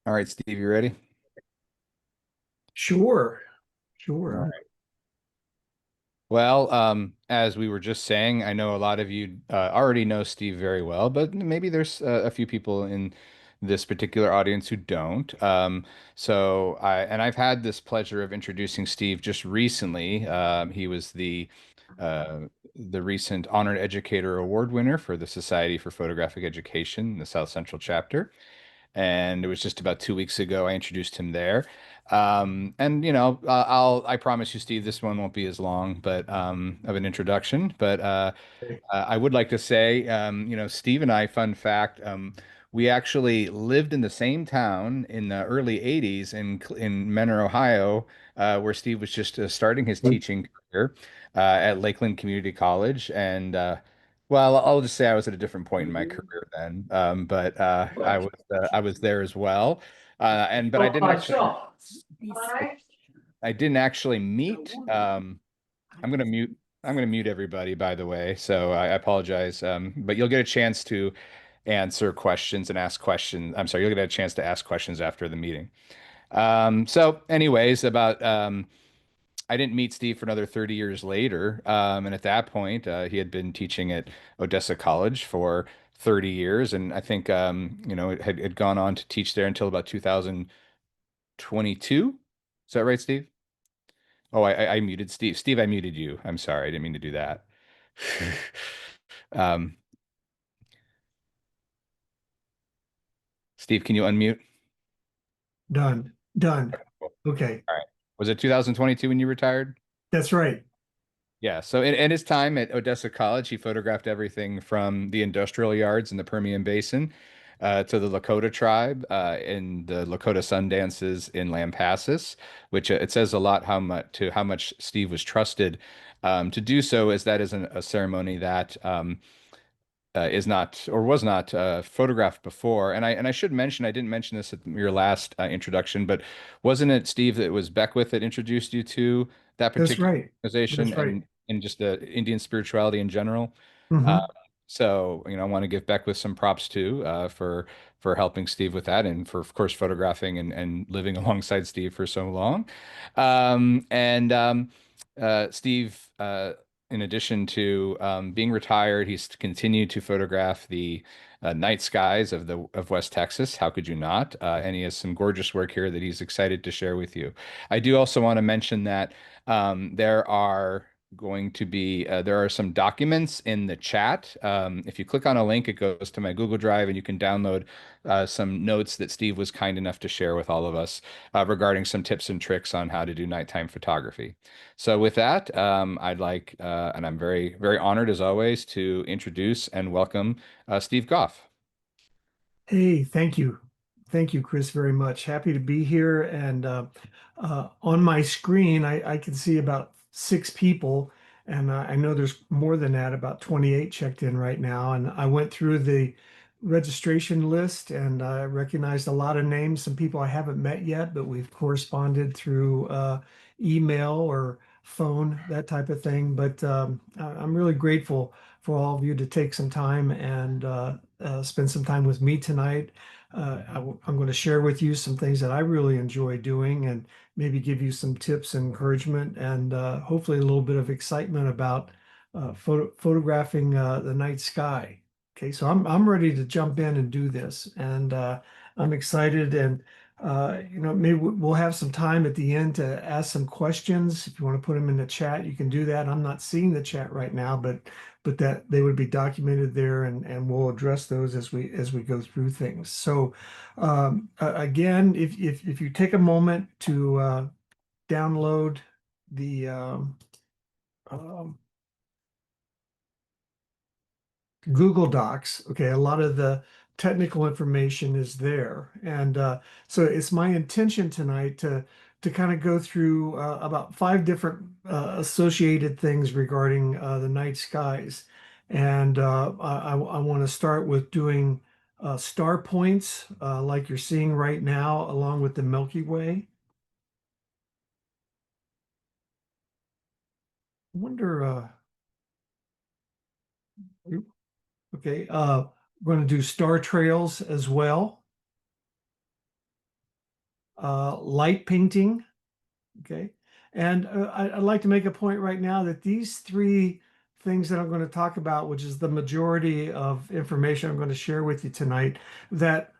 All right, Steve, you ready? Sure, All sure. right. Well, as we were just saying, I know a lot of you already know Steve very well, but maybe there's a few people in this particular audience who don't. I've had this pleasure of introducing Steve just recently. He was uh, the recent Honored Educator Award winner for the Society for Photographic Education, the South Central chapter. And it was just about 2 weeks ago I introduced him there. I promise you, Steve, this one won't be as long, but of an introduction. I would like to say, Steve and I, fun fact, we actually lived in the same town in the early 80s in Menor, Ohio, where Steve was just starting his teaching career at Lakeland Community College. Well, I'll just say I was at a different point in my career then, but I was there as well. But I didn't actually meet. I'm gonna mute. I'm gonna mute everybody, by the way. So I apologize. But you'll get a chance to answer questions and ask questions. I'm sorry, you'll get a chance to ask questions after the meeting. Anyways, about I didn't meet Steve for another 30 years later. And at that point, he had been teaching at Odessa College for 30 years, and I think had gone on to teach there until about 2022. Is that right, Steve? Oh, I muted Steve. Steve, I muted you. I'm sorry. I didn't mean to do that. Um, Steve, can you unmute? Done, done. Cool. Okay, All right. Was it 2022 when you retired? that's right. Yeah. So in his time at Odessa College, he photographed everything from the industrial yards in the Permian Basin to the Lakota tribe in the Lakota sun dances in Lampasas, which it says a lot how much Steve was trusted to do so, as that is a ceremony that is not or was not photographed before. And I should mention, I didn't mention this at your last introduction, but wasn't it Steve that was Beckwith that introduced you to that That's particular right. organization That's right. and just the Indian spirituality in general? Uh, Hmm. I want to give Beckwith some props too for helping Steve with that, and for, of course, photographing and living alongside Steve for so long. Steve, in addition to being retired, he's continued to photograph the night skies of West Texas. How could you not? And he has some gorgeous work here that he's excited to share with you. I do also want to mention that there are some documents in the chat. If you click on a link, it goes to my Google Drive, and you can download some notes that Steve was kind enough to share with all of us regarding some tips and tricks on how to do nighttime photography. So with that, and I'm very, very honored as always to introduce and welcome Steve Goff. Hey, thank you. Thank you, Chris, very much. Happy to be here. And on my screen, I can see about 6 people. And I know there's more than that, about 28 checked in right now. And I went through the registration list and I recognized a lot of names, some people I haven't met yet, but we've corresponded through email or phone, that type of thing. But I'm really grateful for all of you to take some time and spend some time with me tonight. I'm going to share with you some things that I really enjoy doing and maybe give you some tips and encouragement and hopefully a little bit of excitement about photographing the night sky. Okay, so I'm ready to jump in and do this, and I'm excited. And maybe we'll have some time at the end to ask some questions. If you want to put them in the chat, you can do that. I'm not seeing the chat right now, but that they would be documented there, and we'll address those as we go through things. So again, if you take a moment to download the um, Google Docs. Okay, a lot of the technical information is there, and so it's my intention tonight to kind of go through about 5 different associated things regarding the night skies, and I want to start with doing star points like you're seeing right now, along with the Milky Way. I wonder. Okay, we're going to do star trails as well. light painting. Okay. And I'd like to make a point right now that these three things that I'm going to talk about, which is the majority of information I'm going to share with you tonight, that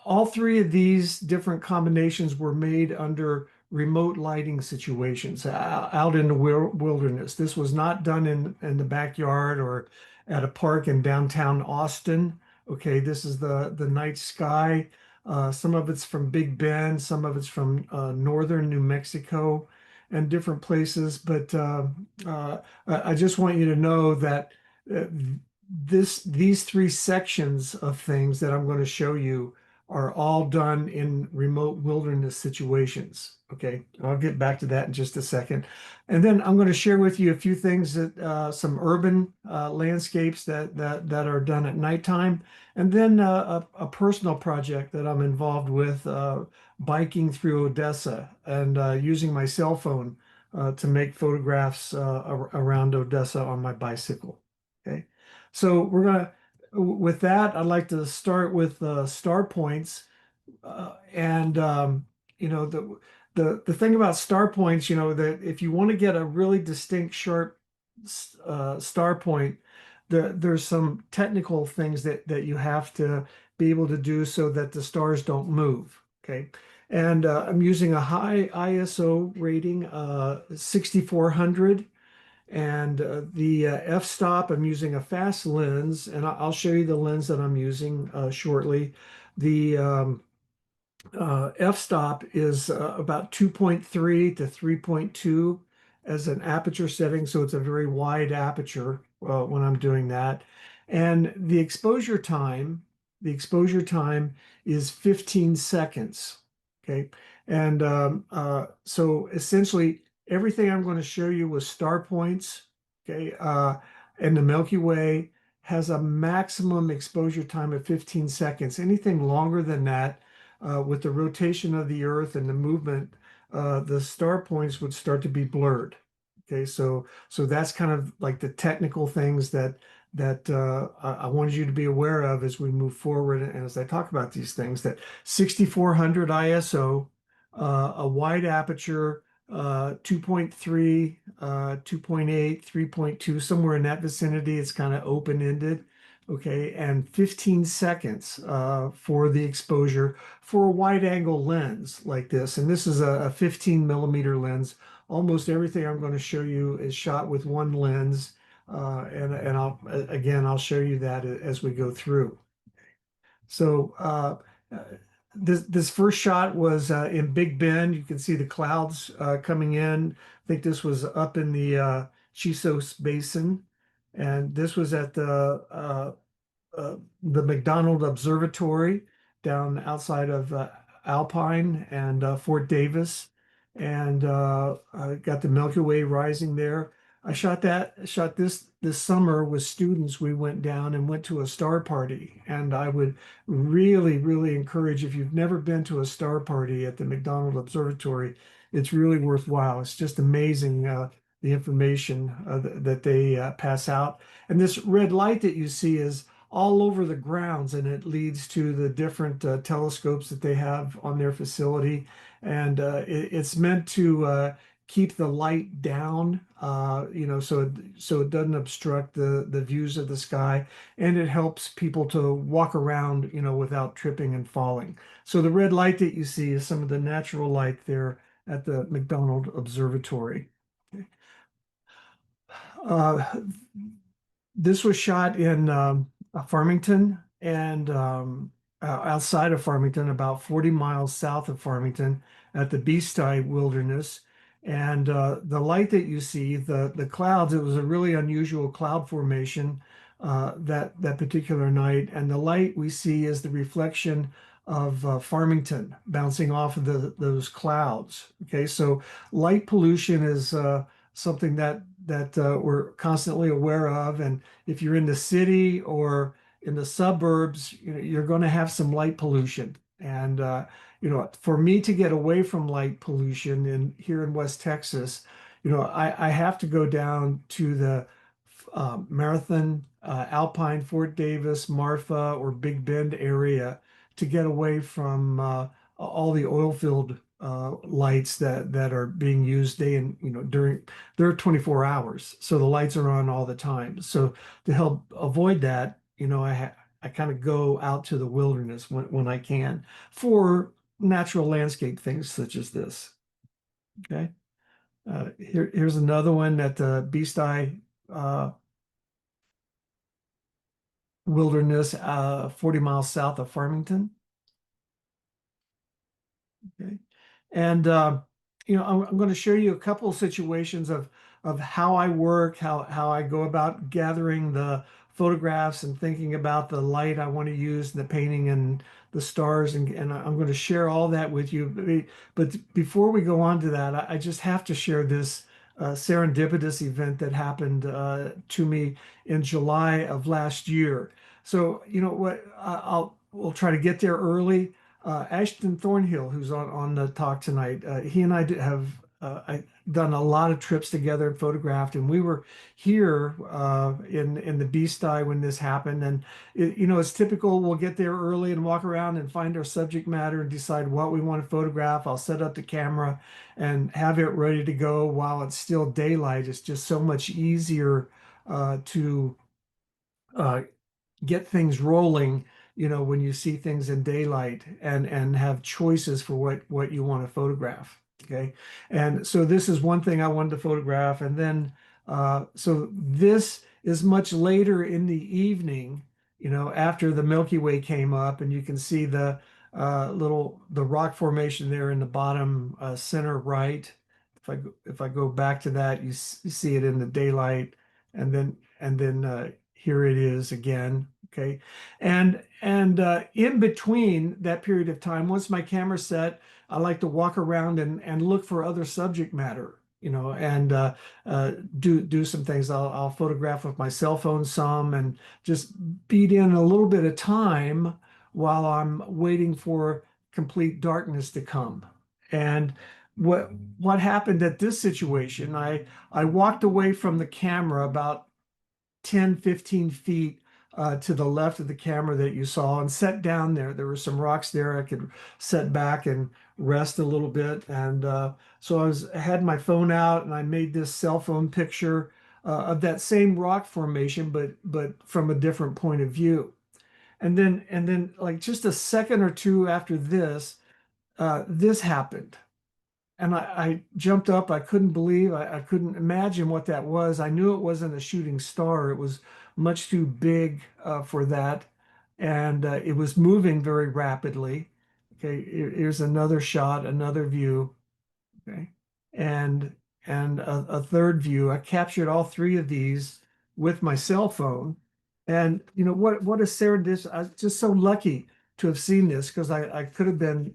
all three of these different combinations were made under remote lighting situations out in the wilderness. This was not done in the backyard or at a park in downtown Austin. Okay, this is the night sky. Some of it's from Big Bend, some of it's from northern New Mexico and different places. But I just want you to know that uh, these three sections of things that I'm going to show you are all done in remote wilderness situations. Okay, I'll get back to that in just a second. And then I'm going to share with you a few things that some urban landscapes that are done at nighttime, and then a personal project that I'm involved with, biking through Odessa and using my cell phone to make photographs around Odessa on my bicycle. Okay, so with that, I'd like to start with star points. And you know the thing about star points, that if you want to get a really distinct, sharp star point, there's some technical things that you have to be able to do so that the stars don't move. Okay. And I'm using a high ISO rating, 6400. And the f-stop, I'm using a fast lens, and I'll show you the lens that I'm using shortly. The f-stop is about 2.3 to 3.2 as an aperture setting, so it's a very wide aperture when I'm doing that. And the exposure time is 15 seconds. Okay, and so essentially everything I'm going to show you with star points, okay, and the Milky Way has a maximum exposure time of 15 seconds. Anything longer than that, with the rotation of the Earth and the movement, the star points would start to be blurred. Okay, so that's kind of like the technical things that I wanted you to be aware of as we move forward and as I talk about these things. That 6400 ISO, a wide aperture, 2.3, 2.8, 3.2, somewhere in that vicinity. It's kind of open-ended. Okay, and 15 seconds for the exposure for a wide angle lens like this. And this is a 15 millimeter lens. Almost everything I'm going to show you is shot with one lens. And I'll show you that as we go through. So this first shot was in Big Bend. You can see the clouds coming in. I think this was up in the Chisos Basin. And this was at the McDonald Observatory down outside of Alpine and Fort Davis, and I got the Milky Way rising there. I shot this summer with students. We went down and went to a star party, and I would really, really encourage, if you've never been to a star party at the McDonald Observatory, it's really worthwhile. It's just amazing, the information that they pass out. And this red light that you see is all over the grounds, and it leads to the different telescopes that they have on their facility. And it's meant to keep the light down, so it doesn't obstruct the views of the sky, and it helps people to walk around, without tripping and falling. So the red light that you see is some of the natural light there at the McDonald Observatory. Uh, this was shot in Farmington and outside of Farmington, about 40 miles south of Farmington at the Beasteye Wilderness. And the light that you see, the clouds, it was a really unusual cloud formation that particular night. And the light we see is the reflection of Farmington bouncing off of those clouds. Okay, so light pollution is something that we're constantly aware of. And if you're in the city or in the suburbs, you're going to have some light pollution. And for me to get away from light pollution here in West Texas, I have to go down to the Marathon, Alpine, Fort Davis, Marfa, or Big Bend area to get away from all the oil filled lights that are being used day and during they're 24 hours, so the lights are on all the time. So to help avoid that, I kind of go out to the wilderness when I can for natural landscape things such as this. Okay. Here's another one at the Beast Eye Wilderness, 40 miles south of Farmington. Okay. And I'm going to show you a couple of situations of how I work, how I go about gathering the photographs and thinking about the light I want to use, the painting and the stars, and I'm going to share all that with you. But before we go on to that, I just have to share this serendipitous event that happened to me in July of last year. So, you know what, we'll try to get there early. Ashton Thornhill, who's on the talk tonight, he and I have done a lot of trips together and photographed, and we were here in the Beast Eye when this happened. And it's typical. We'll get there early and walk around and find our subject matter and decide what we want to photograph. I'll set up the camera and have it ready to go while it's still daylight. It's just so much easier to uh, get things rolling, when you see things in daylight and have choices for what you want to photograph. Okay. And so this is one thing I wanted to photograph. And then so this is much later in the evening, after the Milky Way came up, and you can see the rock formation there in the bottom center right. If I go back to that, you see it in the daylight, and then here it is again. Okay. And in between that period of time, once my camera's set, I like to walk around and look for other subject matter, and do some things. I'll photograph with my cell phone some and just beat in a little bit of time while I'm waiting for complete darkness to come. And what happened at this situation, I walked away from the camera about 10, 15 feet to the left of the camera that you saw and sat down there. There were some rocks there. I could set back and rest a little bit. And so I had my phone out and I made this cell phone picture of that same rock formation, but from a different point of view. And then like just a second or two after this, this happened. And I jumped up. I couldn't believe, I couldn't imagine what that was. I knew it wasn't a shooting star. It was much too big for that. And it was moving very rapidly. Okay, here's another shot, another view. Okay. And and a third view. I captured all three of these with my cell phone. And what a serendipity. I was just so lucky to have seen this because I could have been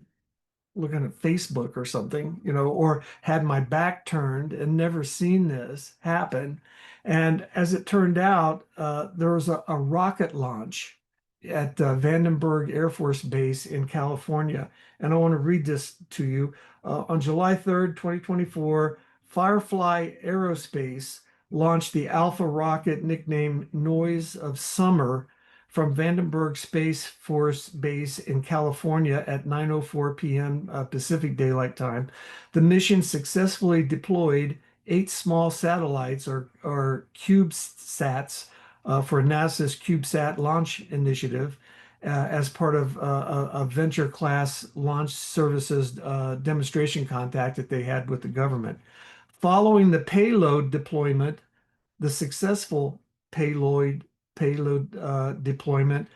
looking at Facebook or something, or had my back turned and never seen this happen. And as it turned out, there was a rocket launch at Vandenberg Air Force Base in California. And I want to read this to you. On July 3rd, 2024, Firefly Aerospace launched the Alpha rocket nicknamed Noise of Summer from Vandenberg Space Force Base in California at 9:04 p.m. Pacific Daylight Time. The mission successfully deployed 8 small satellites or CubeSats for NASA's CubeSat launch initiative as part of a venture class launch services demonstration contact that they had with the government. Following the payload deployment, the successful payload deployment,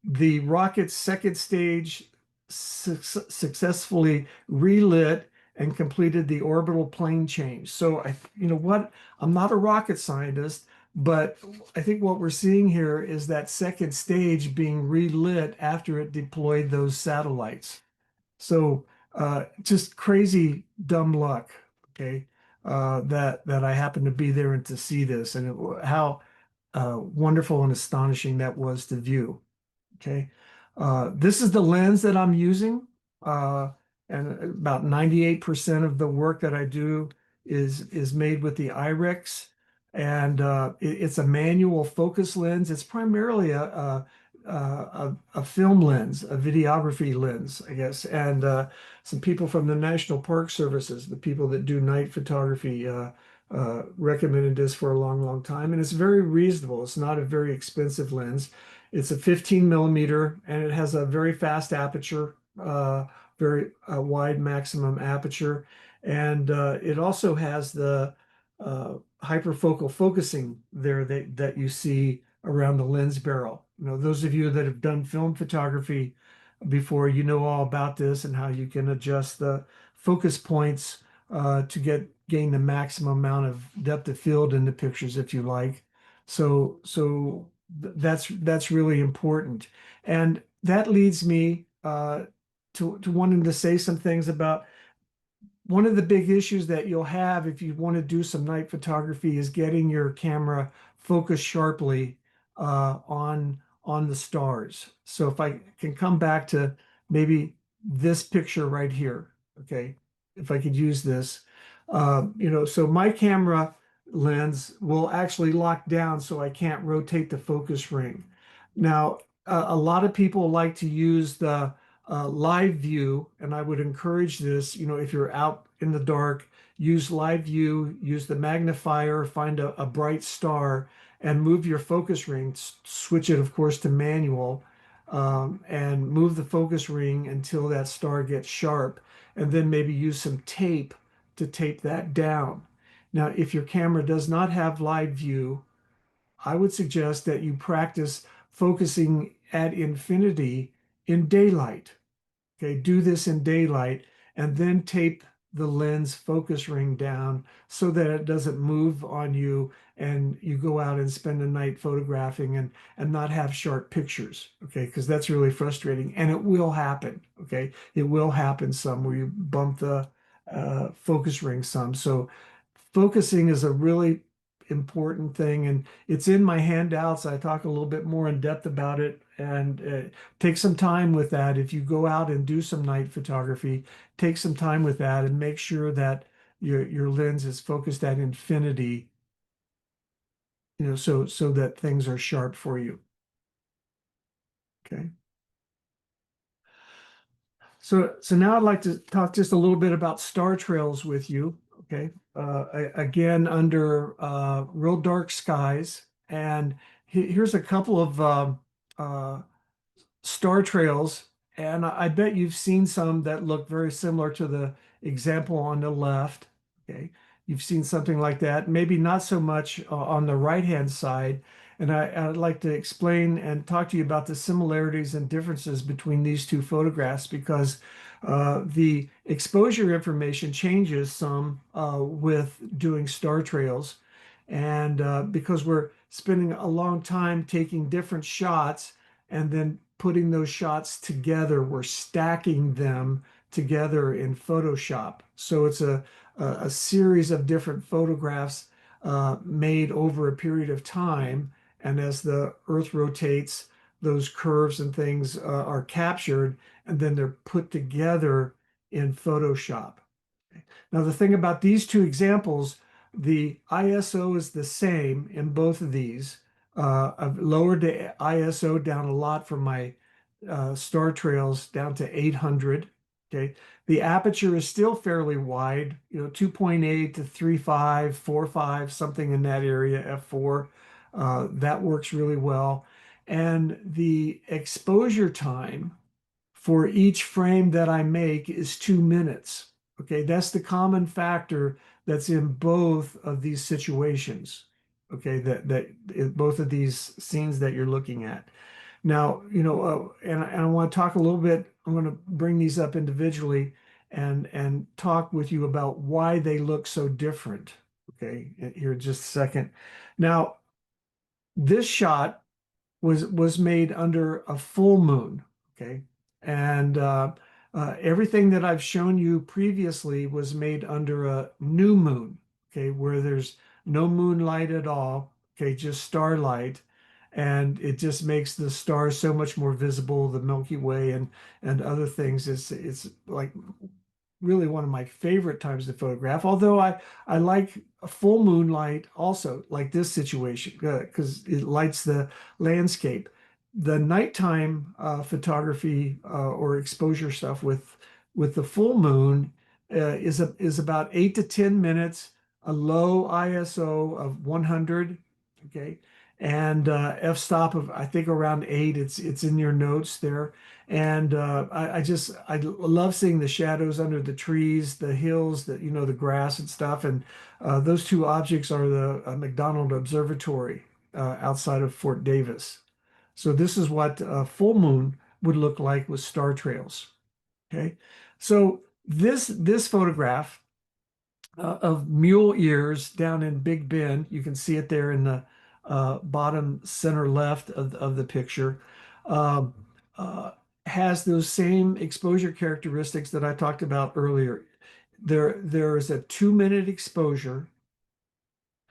the rocket's second stage successfully relit and completed the orbital plane change. So I'm not a rocket scientist, but I think what we're seeing here is that second stage being relit after it deployed those satellites. So just crazy dumb luck. Okay. That I happened to be there and to see this, and how wonderful and astonishing that was to view. Okay. This is the lens that I'm using. And about 98% of the work that I do is made with the IREX. And it's a manual focus lens. It's primarily a film lens, a videography lens, I guess, and some people from the National Park Services, the people that do night photography, recommended this for a long, long time. And it's very reasonable. It's not a very expensive lens. It's a 15 millimeter and it has a very fast aperture, very wide maximum aperture. And it also has the hyperfocal focusing there that you see around the lens barrel. Those of you that have done film photography before, you know all about this and how you can adjust the focus points to gain the maximum amount of depth of field in the pictures if you like. That's really important. And that leads me to wanting to say some things about one of the big issues that you'll have if you want to do some night photography is getting your camera focused sharply on the stars. So if I can come back to maybe this picture right here, okay, if I could use this, so my camera lens will actually lock down so I can't rotate the focus ring. Now, a lot of people like to use the live view, and I would encourage this, if you're out in the dark, use live view, use the magnifier, find a bright star, and move your focus ring, switch it, of course, to manual, and move the focus ring until that star gets sharp, and then maybe use some tape to tape that down. Now, if your camera does not have live view, I would suggest that you practice focusing at infinity in daylight. Okay, do this in daylight and then tape the lens focus ring down so that it doesn't move on you and you go out and spend the night photographing and not have sharp pictures. Okay, because that's really frustrating and it will happen. Okay, it will happen some where you bump the focus ring some. So focusing is a really important thing, and it's in my handouts. I talk a little bit more in depth about it, and take some time with that. If you go out and do some night photography, take some time with that and make sure that your lens is focused at infinity, so that things are sharp for you. Okay. So now I'd like to talk just a little bit about star trails with you. Okay. Again, under real dark skies. And here's a couple of uh, star trails. And I bet you've seen some that look very similar to the example on the left. Okay. You've seen something like that, maybe not so much on the right-hand side. And I'd like to explain and talk to you about the similarities and differences between these two photographs because the exposure information changes some with doing star trails. And because we're spending a long time taking different shots and then putting those shots together, we're stacking them together in Photoshop. So it's a series of different photographs made over a period of time. And as the Earth rotates, those curves and things are captured and then they're put together in Photoshop. Now, the thing about these two examples, the ISO is the same in both of these. I've lowered the ISO down a lot from my star trails down to 800. Okay. The aperture is still fairly wide, 2.8 to 3.5, 4.5, something in that area, f4. That works really well. And the exposure time for each frame that I make is 2 minutes. Okay, that's the common factor that's in both of these situations. Okay, that both of these scenes that you're looking at. Now, and I want to talk a little bit. I'm going to bring these up individually and talk with you about why they look so different. Okay, here in just a second. Now, this shot was made under a full moon. Okay, and everything that I've shown you previously was made under a new moon. Okay, where there's no moonlight at all. Okay, just starlight, and it just makes the stars so much more visible. The Milky Way and other things. It's like really one of my favorite times to photograph. Although I like a full moonlight also, like this situation, because it lights the landscape. the nighttime photography or exposure stuff with the full moon is about 8 to 10 minutes, a low ISO of 100, okay, and f-stop of I think around 8. It's in your notes there, and I love seeing the shadows under the trees, the hills, that the grass and stuff, and those two objects are the McDonald Observatory outside of Fort Davis. So this is what a full moon would look like with star trails. Okay. So this photograph of mule ears down in Big Bend, you can see it there in the bottom center left of the picture, um, uh, has those same exposure characteristics that I talked about earlier. There is a 2 minute exposure,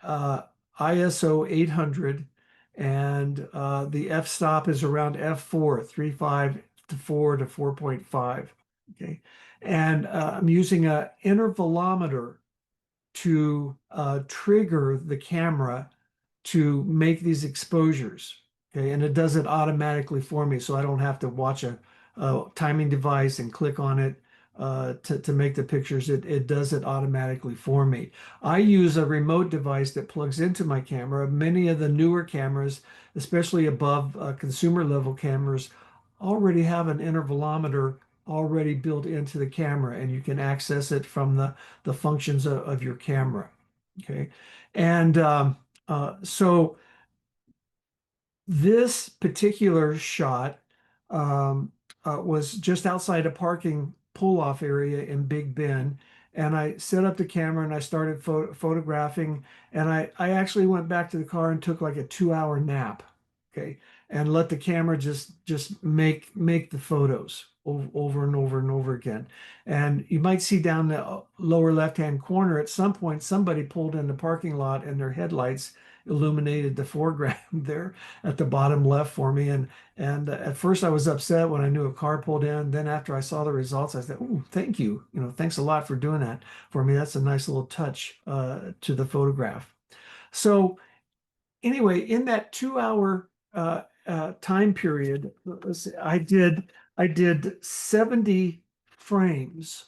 uh, ISO 800, and the f-stop is around f4, 3.5 to 4 to 4.5. Okay. And I'm using an intervalometer to trigger the camera to make these exposures. Okay, and it does it automatically for me, so I don't have to watch a timing device and click on it to make the pictures. It does it automatically for me. I use a remote device that plugs into my camera. Many of the newer cameras, especially above consumer level cameras, already have an intervalometer already built into the camera, and you can access it from the functions of your camera. Okay, and so this particular shot um, was just outside a parking pull-off area in Big Bend. And I set up the camera and I started photographing. And I actually went back to the car and took like a 2 hour nap. Okay. And let the camera just make the photos over and over and over again. And you might see down the lower left-hand corner at some point somebody pulled in the parking lot and their headlights illuminated the foreground there at the bottom left for me. And at first I was upset when I knew a car pulled in. Then after I saw the results, I said, "Oh, thank you. Thanks a lot for doing that for me. That's a nice little touch to the photograph." So anyway, in that 2 hour time period, let's see, I did 70 frames,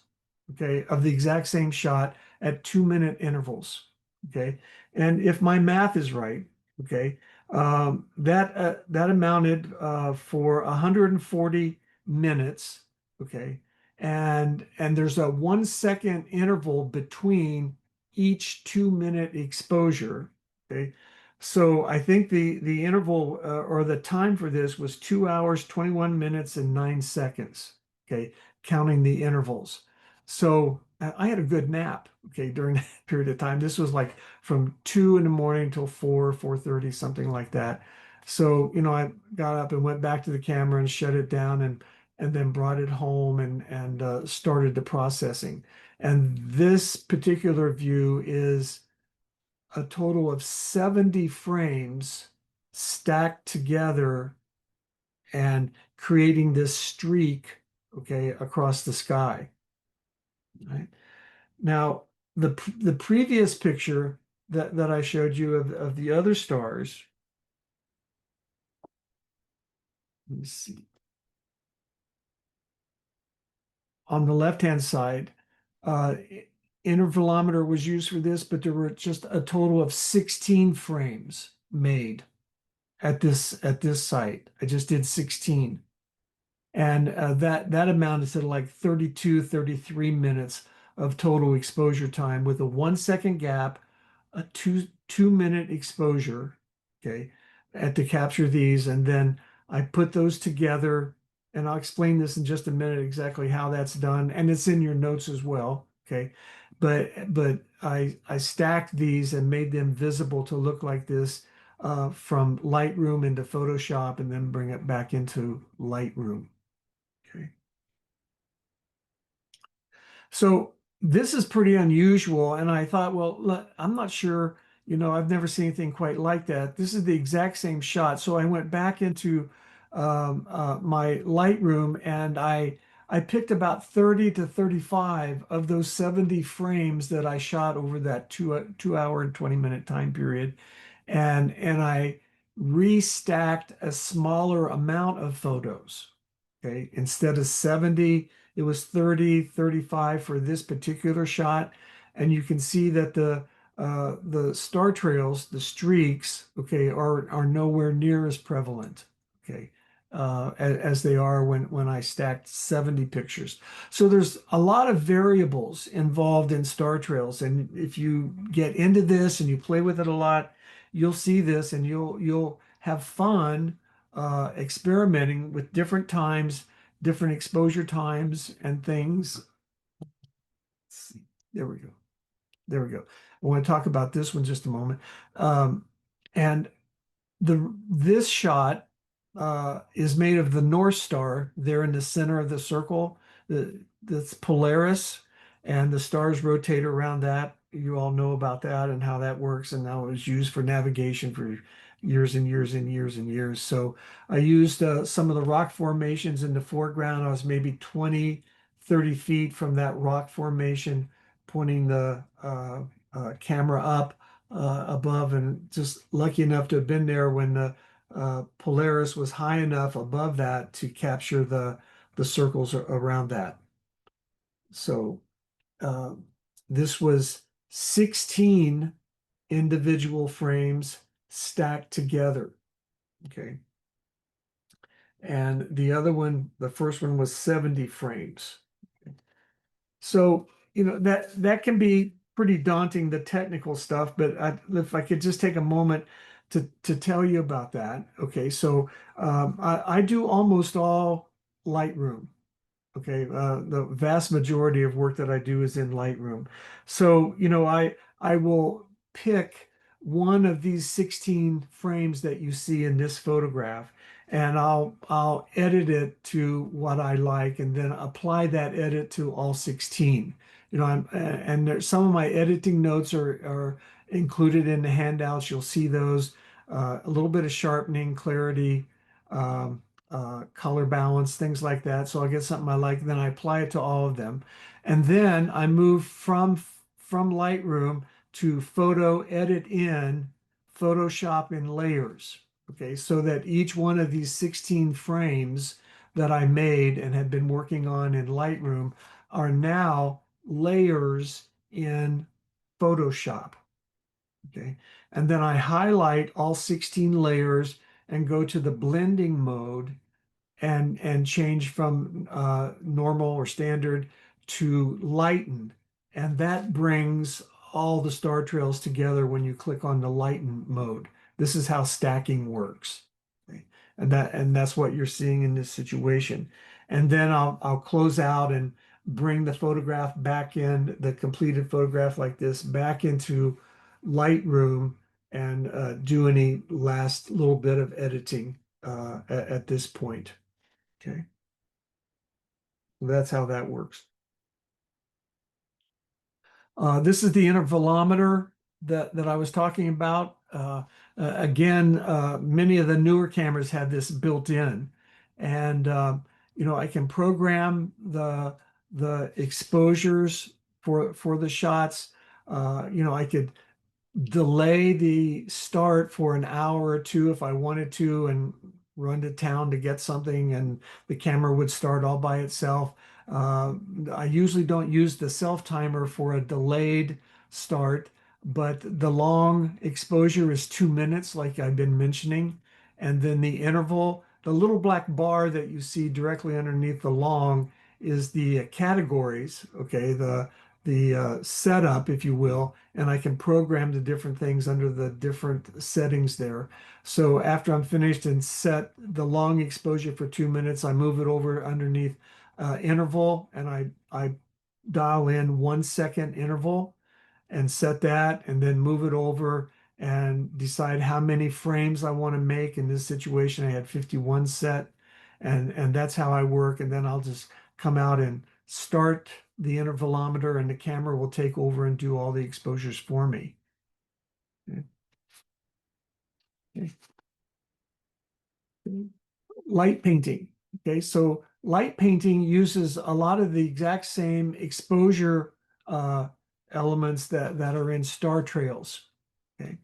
okay, of the exact same shot at 2 minute intervals, okay. And if my math is right, okay, that amounted for 140 minutes, okay, and there's a 1 second interval between each 2 minute exposure, okay. So I think the interval or the time for this was 2 hours, 21 minutes, and 9 seconds. Okay, counting the intervals. So I had a good nap. Okay, during that period of time. This was like from 2 in the morning till 4, 4:30, something like that. So I got up and went back to the camera and shut it down and then brought it home and started the processing. And this particular view is a total of 70 frames stacked together and creating this streak, okay, across the sky. Right? Now, the previous picture that I showed you of the other stars, let me see, on the left-hand side, uh, intervalometer was used for this, but there were just a total of 16 frames made at this site. I just did 16. And that amounted to like 32, 33 minutes of total exposure time with a 1 second gap, a two minute exposure, okay, at to capture these. And then I put those together, and I'll explain this in just a minute exactly how that's done. And it's in your notes as well, okay. But I stacked these and made them visible to look like this from Lightroom into Photoshop and then bring it back into Lightroom. Okay. So this is pretty unusual. And I thought, well, I'm not sure, I've never seen anything quite like that. This is the exact same shot. So I went back into my Lightroom and I picked about 30 to 35 of those 70 frames that I shot over that 2 hour and 20 minute time period. And I restacked a smaller amount of photos. Okay, instead of 70, it was 30, 35 for this particular shot. And you can see that the star trails, the streaks, okay, are nowhere near as prevalent, okay, as they are when I stacked 70 pictures. So there's a lot of variables involved in star trails, and if you get into this and you play with it a lot, you'll see this and you'll have fun experimenting with different times, different exposure times and things. Let's see. There we go. There we go. I want to talk about this one just a moment. And this shot is made of the North Star there in the center of the circle. That's Polaris, and the stars rotate around that. You all know about that and how that works, and how it was used for navigation for years and years and years and years. So I used some of the rock formations in the foreground. I was maybe 20, 30 feet from that rock formation, pointing the camera up above, and just lucky enough to have been there when the Polaris was high enough above that to capture the circles around that. So uh, this was 16 individual frames stacked together. Okay. And the other one, the first one was 70 frames. So, that can be pretty daunting, the technical stuff, but if I could just take a moment to tell you about that. Okay, so I do almost all Lightroom. Okay, the vast majority of work that I do is in Lightroom. So, I will pick one of these 16 frames that you see in this photograph, and I'll edit it to what I like, and then apply that edit to all 16. And some of my editing notes are included in the handouts. You'll see those. A little bit of sharpening, clarity. Color balance, things like that. So I get something I like, then I apply it to all of them. And then I move from Lightroom to photo edit in Photoshop in layers. Okay, so that each one of these 16 frames that I made and have been working on in Lightroom are now layers in Photoshop. Okay, and then I highlight all 16 layers and go to the blending mode and change from normal or standard to lighten. And that brings all the star trails together when you click on the lighten mode. This is how stacking works. Okay? And that's what you're seeing in this situation. And then I'll close out and bring the photograph back in, the completed photograph like this, back into Lightroom, and do any last little bit of editing at this point. Okay, that's how that works. This is the intervalometer that I was talking about. Again, many of the newer cameras had this built in, and I can program the exposures for the shots. I could delay the start for an hour or two if I wanted to, and run to town to get something, and the camera would start all by itself. I usually don't use the self timer for a delayed start, but the long exposure is 2 minutes, like I've been mentioning. And then the interval, the little black bar that you see directly underneath the long, is the categories, okay, the setup, if you will, and I can program the different things under the different settings there. So after I'm finished and set the long exposure for 2 minutes, I move it over underneath interval, and I dial in 1 second interval and set that, and then move it over and decide how many frames I want to make. In this situation, I had 51 set, and that's how I work. And then I'll just come out and start the intervalometer, and the camera will take over and do all the exposures for me. Okay. Light painting. Okay, so light painting uses a lot of the exact same exposure elements that are in star trails. Okay,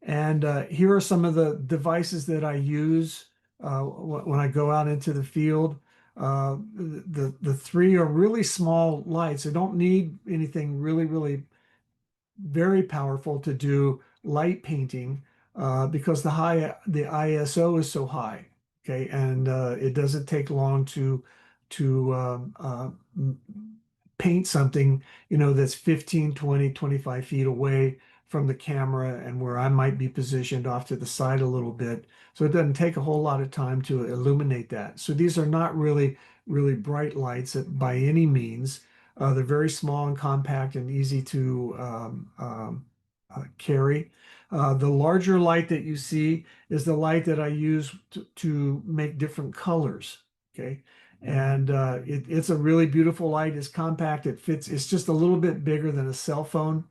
And here are some of the devices that I use when I go out into the field. The three are really small lights. I don't need anything really very powerful to do light painting because the ISO is so high. Okay, and it doesn't take long to paint something, that's 15, 20, 25 feet away from the camera and where I might be positioned off to the side a little bit. So it doesn't take a whole lot of time to illuminate that. So these are not really bright lights by any means. They're very small and compact and easy to carry. The larger light that you see is the light that I use to make different colors. Okay. And it's a really beautiful light. It's compact. It fits. It's just a little bit bigger than a cell phone.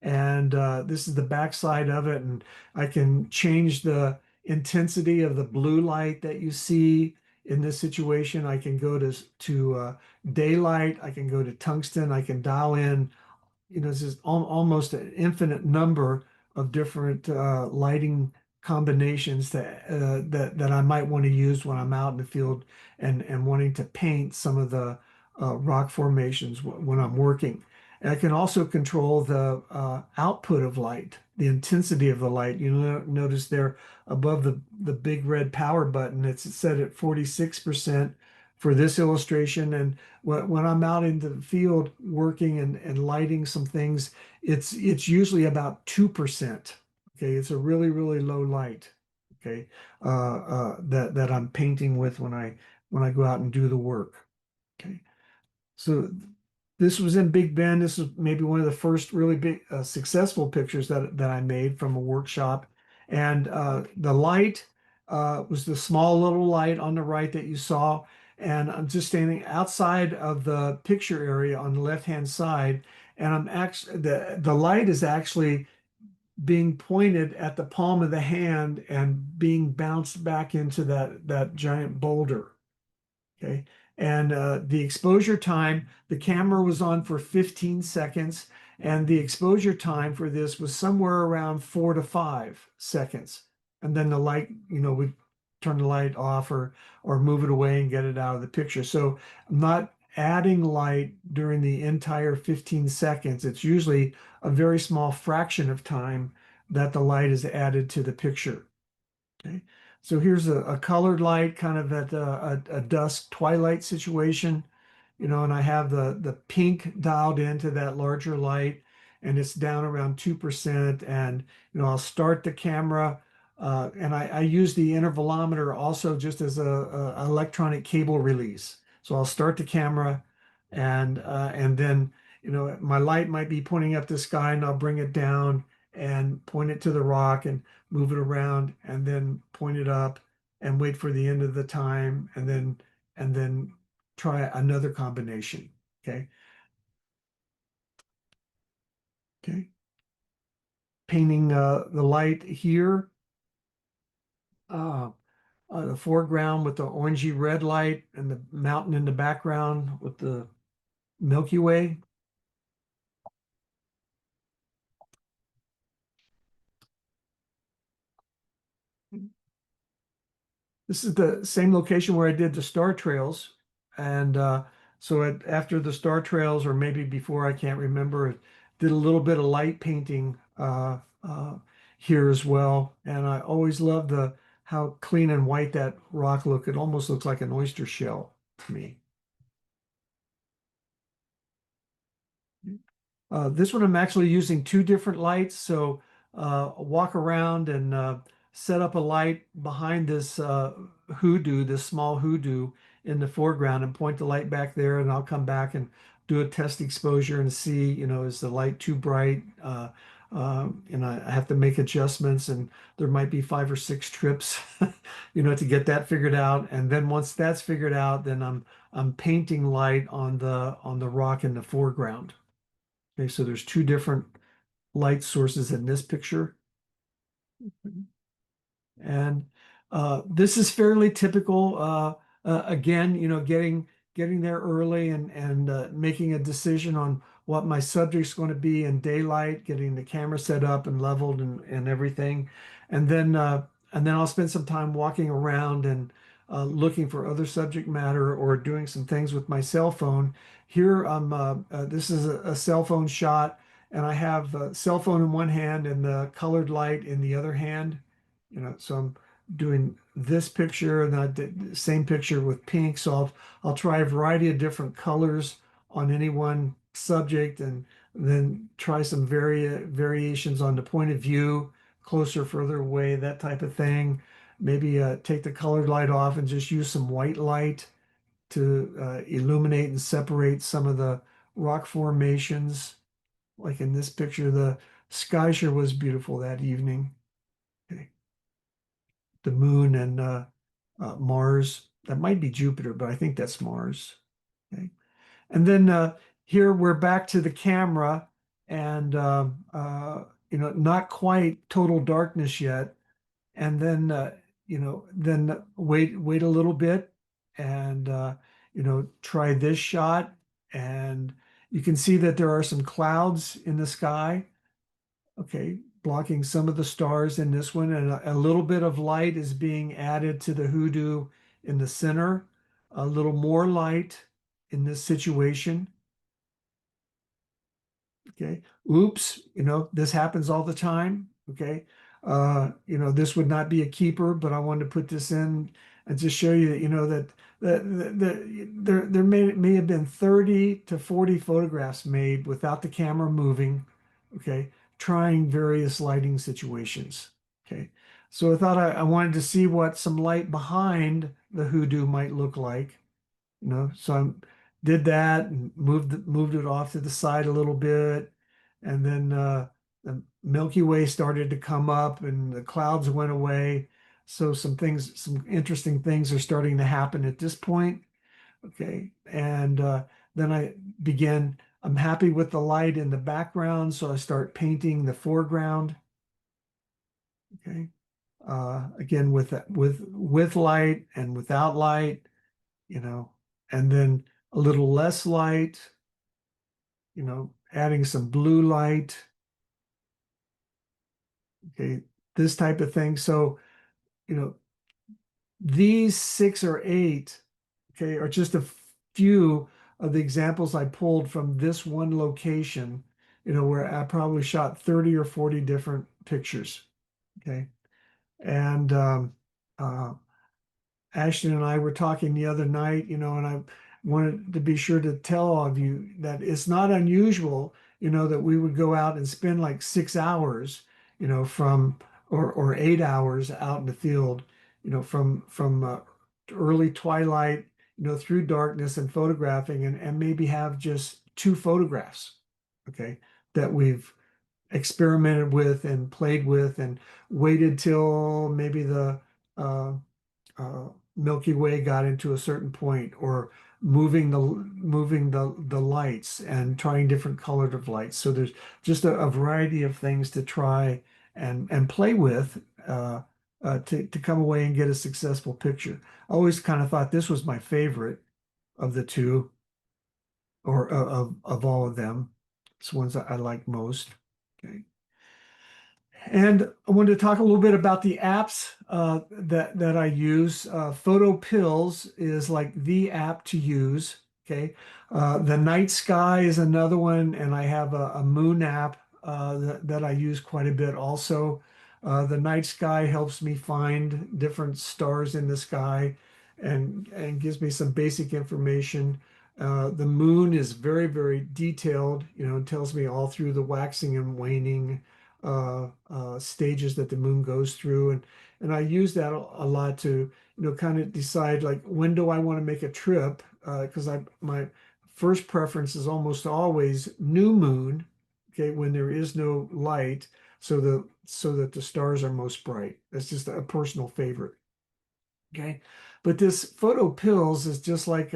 And this is the back side of it. And I can change the intensity of the blue light that you see in this situation. I can go to daylight. I can go to tungsten. I can dial in, this is almost an infinite number of different lighting combinations that I might want to use when I'm out in the field and wanting to paint some of the rock formations when I'm working. And I can also control the output of light, the intensity of the light. Notice there above the big red power button, it's set at 46% for this illustration. And when I'm out in the field working and lighting some things, it's usually about 2%. Okay, it's a really low light. Okay, that I'm painting with when I go out and do the work. Okay, so this was in Big Bend. This was maybe one of the first really big successful pictures that I made from a workshop. And the light was the small little light on the right that you saw. And I'm just standing outside of the picture area on the left-hand side. And I'm actually the light is actually being pointed at the palm of the hand and being bounced back into that giant boulder. Okay. And the exposure time, the camera was on for 15 seconds, and the exposure time for this was somewhere around 4 to 5 seconds. And then the light, we turn the light off or move it away and get it out of the picture. So I'm not adding light during the entire 15 seconds. It's usually a very small fraction of time that the light is added to the picture. Okay. So here's a colored light, kind of at a dusk twilight situation, and I have the pink dialed into that larger light, and it's down around 2%. And I'll start the camera, and I use the intervalometer also just as a electronic cable release. So I'll start the camera, and then my light might be pointing up the sky, and I'll bring it down and point it to the rock and move it around and then point it up and wait for the end of the time and then try another combination. Okay. Okay. Painting the light here, uh, the foreground with the orangey red light and the mountain in the background with the Milky Way. This is the same location where I did the star trails. And so after the star trails, or maybe before, I can't remember, did a little bit of light painting here as well. And I always loved how clean and white that rock looked. It almost looks like an oyster shell to me. This one I'm actually using two different lights. So walk around and set up a light behind this hoodoo, this small hoodoo in the foreground and point the light back there. And I'll come back and do a test exposure and see, is the light too bright? And I have to make adjustments, and there might be 5 or 6 trips, to get that figured out. And then once that's figured out, then I'm painting light on the rock in the foreground. Okay, so there's two different light sources in this picture. And this is fairly typical. Again, getting there early and making a decision on what my subject's going to be in daylight, getting the camera set up and leveled and everything. And then I'll spend some time walking around and looking for other subject matter or doing some things with my cell phone. Here, this is a cell phone shot, and I have a cell phone in one hand and the colored light in the other hand. So I'm doing this picture and the same picture with pink. So I'll try a variety of different colors on any one subject and then try some variations on the point of view, closer, further away, that type of thing. Maybe take the colored light off and just use some white light to illuminate and separate some of the rock formations. Like in this picture, the sky sure was beautiful that evening. Okay. The moon and Mars. That might be Jupiter, but I think that's Mars. Okay. And then here we're back to the camera and not quite total darkness yet. And then then wait a little bit and try this shot. And you can see that there are some clouds in the sky. Okay, blocking some of the stars in this one, and a little bit of light is being added to the hoodoo in the center. A little more light in this situation. Okay. Oops, this happens all the time. Okay. This would not be a keeper, but I wanted to put this in and just show you that, there may have been 30 to 40 photographs made without the camera moving. Okay. Trying various lighting situations. Okay. So I thought I wanted to see what some light behind the hoodoo might look like. So I did that and moved it off to the side a little bit, and then the Milky Way started to come up, and the clouds went away. So some interesting things are starting to happen at this point. Okay, and then I began. I'm happy with the light in the background, so I start painting the foreground. Okay, again with light and without light. you know, and then a little less light, adding some blue light, okay, this type of thing. So, you know, these 6 or 8, okay, are just a few of the examples I pulled from this one location, where I probably shot 30 or 40 different pictures, okay. And uh, Ashton and I were talking the other night, and I wanted to be sure to tell all of you that it's not unusual, that we would go out and spend like 6 hours, from or 8 hours out in the field, from early twilight, through darkness and photographing and maybe have just 2 photographs, okay, that we've experimented with and played with and waited till maybe the uh, uh, Milky Way got into a certain point, or moving the lights and trying different colors of lights. So there's just a variety of things to try and play with to come away and get a successful picture. I always kind of thought this was my favorite of the two, or of all of them. It's the ones that I like most. Okay. And I wanted to talk a little bit about the apps that I use. Photo Pills is like the app to use. Okay, the Night Sky is another one, and I have a moon app that I use quite a bit also. The Night Sky helps me find different stars in the sky and gives me some basic information. The moon is very, very detailed. It tells me all through the waxing and waning stages that the moon goes through, and I use that a lot to kind of decide like when do I want to make a trip, because I my first preference is almost always new moon, okay, when there is no light, so that the stars are most bright. That's just a personal favorite. Okay. But this photo pills is just like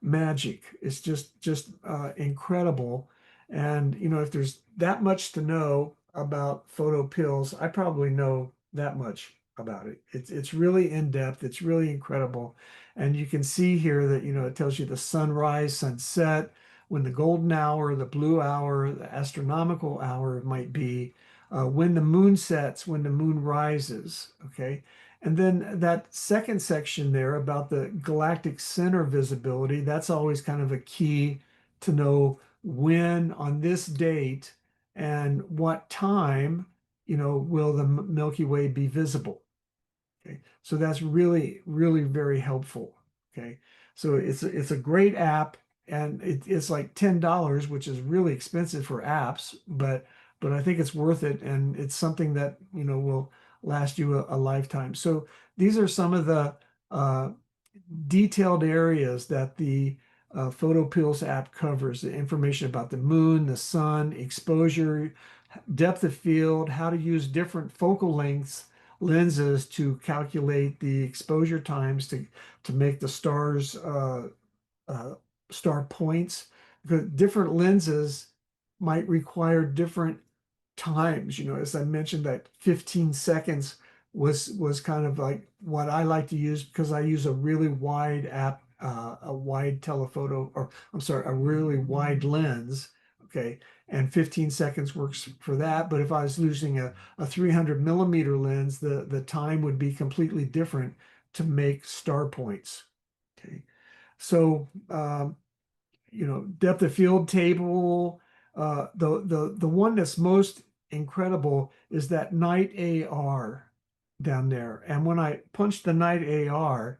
magic. It's just incredible. And if there's that much to know about photo pills, I probably know that much about it. It's really in depth. It's really incredible. And you can see here that it tells you the sunrise, sunset, when the golden hour, the blue hour, the astronomical hour might be, when the moon sets, when the moon rises. Okay. And then that second section there about the galactic center visibility, that's always kind of a key to know when on this date and what time, will the Milky Way be visible. Okay, so that's really, really very helpful. Okay, so it's a great app, and it's like $10, which is really expensive for apps, but I think it's worth it, and it's something that will last you a lifetime. So these are some of the uh, detailed areas that the Photo Pills app covers: the information about the moon, the sun, exposure, depth of field, how to use different focal lengths lenses to calculate the exposure times to make the stars uh, star points. Because different lenses might require different times. As I mentioned, that 15 seconds was kind of like what I like to use because I use a really wide a wide telephoto, or I'm sorry, a really wide lens. Okay. And 15 seconds works for that. But if I was using a 300 millimeter lens, the time would be completely different to make star points. Okay. So, depth of field table. The one that's most incredible is that night AR down there. And when I punch the night AR,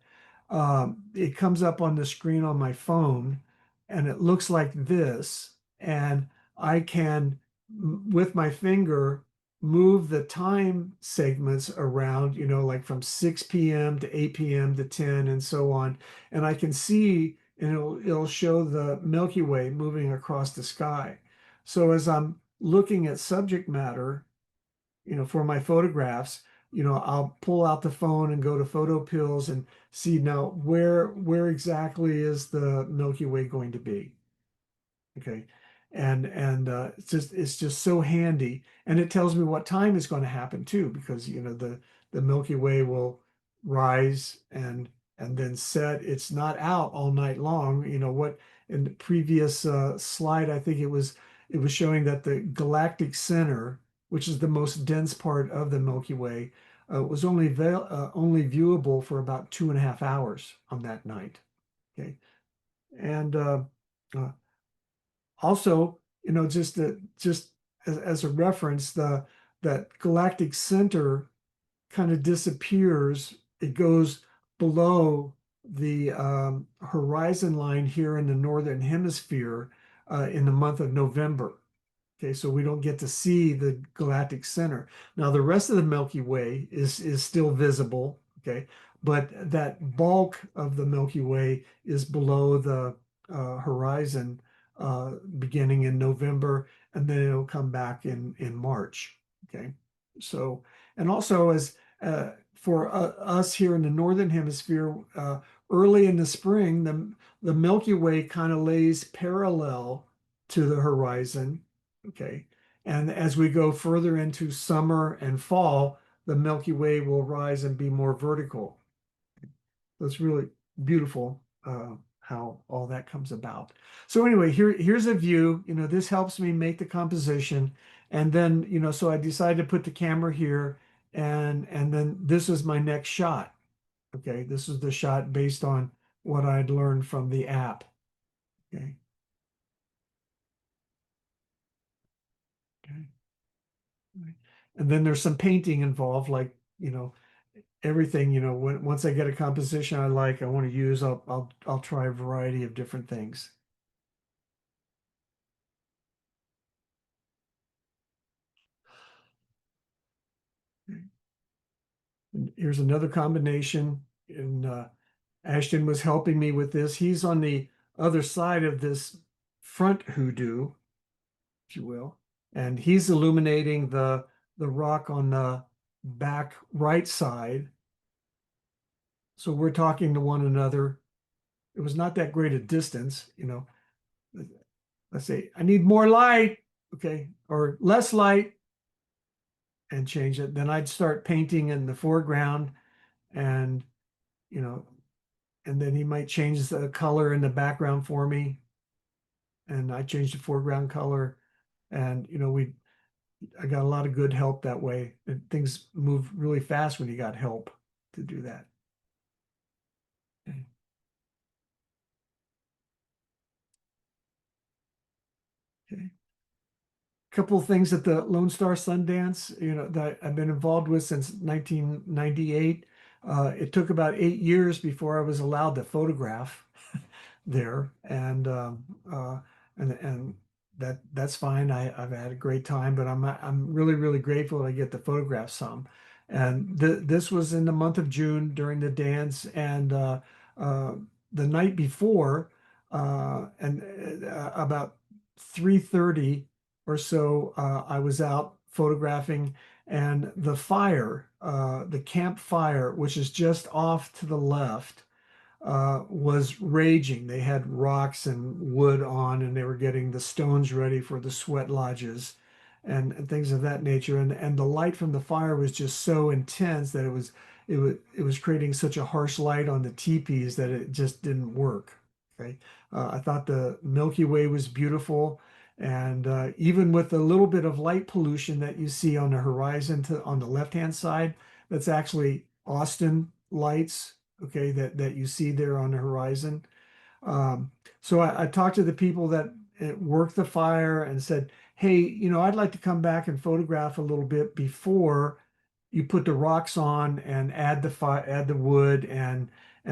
it comes up on the screen on my phone, and it looks like this. And I can, with my finger, move the time segments around, like from 6 p.m. to 8 p.m. to 10 and so on. And I can see, and it'll show the Milky Way moving across the sky. So as I'm looking at subject matter, for my photographs, I'll pull out the phone and go to Photo Pills and see now where exactly is the Milky Way going to be. Okay. And it's just so handy, and it tells me what time is going to happen too, because the Milky Way will rise and then set. It's not out all night long. What in the previous slide, I think it was showing that the galactic center, which is the most dense part of the Milky Way, was only viewable for about 2.5 hours on that night. Okay. And uh, also, just as a reference, that galactic center kind of disappears. It goes below the horizon line here in the northern hemisphere in the month of November. Okay, so we don't get to see the galactic center. Now, the rest of the Milky Way is still visible, okay, but that bulk of the Milky Way is below the horizon beginning in November, and then it'll come back in March. Okay, so and also as for us here in the northern hemisphere, early in the spring, the Milky Way kind of lays parallel to the horizon. Okay. And as we go further into summer and fall, the Milky Way will rise and be more vertical. So it's really beautiful how all that comes about. So anyway, here's a view. This helps me make the composition. And then, so I decided to put the camera here, and then this is my next shot. Okay. This is the shot based on what I'd learned from the app. Okay. Okay. Right. And then there's some painting involved, like, everything, once I get a composition I like, I want to use, I'll try a variety of different things. And here's another combination, and Ashton was helping me with this. He's on the other side of this front hoodoo, if you will, and he's illuminating the rock on the back right side. So we're talking to one another. It was not that great a distance. Let's say I need more light, okay, or less light, and change it. Then I'd start painting in the foreground, and you know, and then he might change the color in the background for me. and I changed the foreground color. And, I got a lot of good help that way. And things move really fast when you got help to do that. Okay. Okay. Couple of things at the Lone Star Sundance, that I've been involved with since 1998. It took about 8 years before I was allowed to photograph there, and that's fine. I've had a great time, but I'm really really grateful I get to photograph some. And this was in the month of June during the dance, and uh, the night before, and about 3:30 or so, I was out photographing, and the campfire, which is just off to the left, was raging. They had rocks and wood on, and they were getting the stones ready for the sweat lodges and things of that nature. And the light from the fire was just so intense that it was creating such a harsh light on the teepees that it just didn't work. Okay. I thought the Milky Way was beautiful. And even with a little bit of light pollution that you see on the horizon on the left-hand side, that's actually Austin lights, okay, that you see there on the horizon. Um, so I talked to the people that worked the fire and said, hey, I'd like to come back and photograph a little bit before you put the rocks on and add the wood and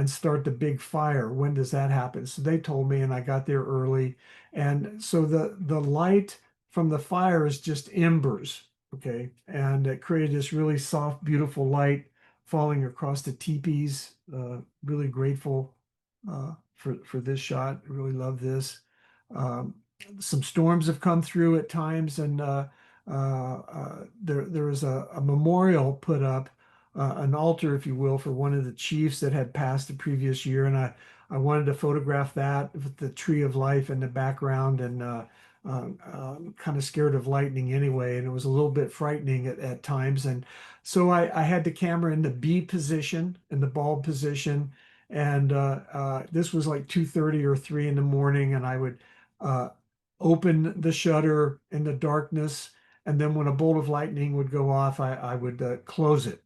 start the big fire. When does that happen? So they told me, and I got there early. And so the light from the fire is just embers, okay, and it created this really soft, beautiful light falling across the teepees. Really grateful for this shot. I really love this. Um, some storms have come through at times, and there was a memorial put up, an altar, if you will, for one of the chiefs that had passed the previous year, and I wanted to photograph that with the tree of life in the background, and kind of scared of lightning anyway, and it was a little bit frightening at times, and so I had the camera in the B position, in the bulb position, and this was like 2:30 or 3 in the morning, and I would uh, open the shutter in the darkness, and then when a bolt of lightning would go off, I would close it,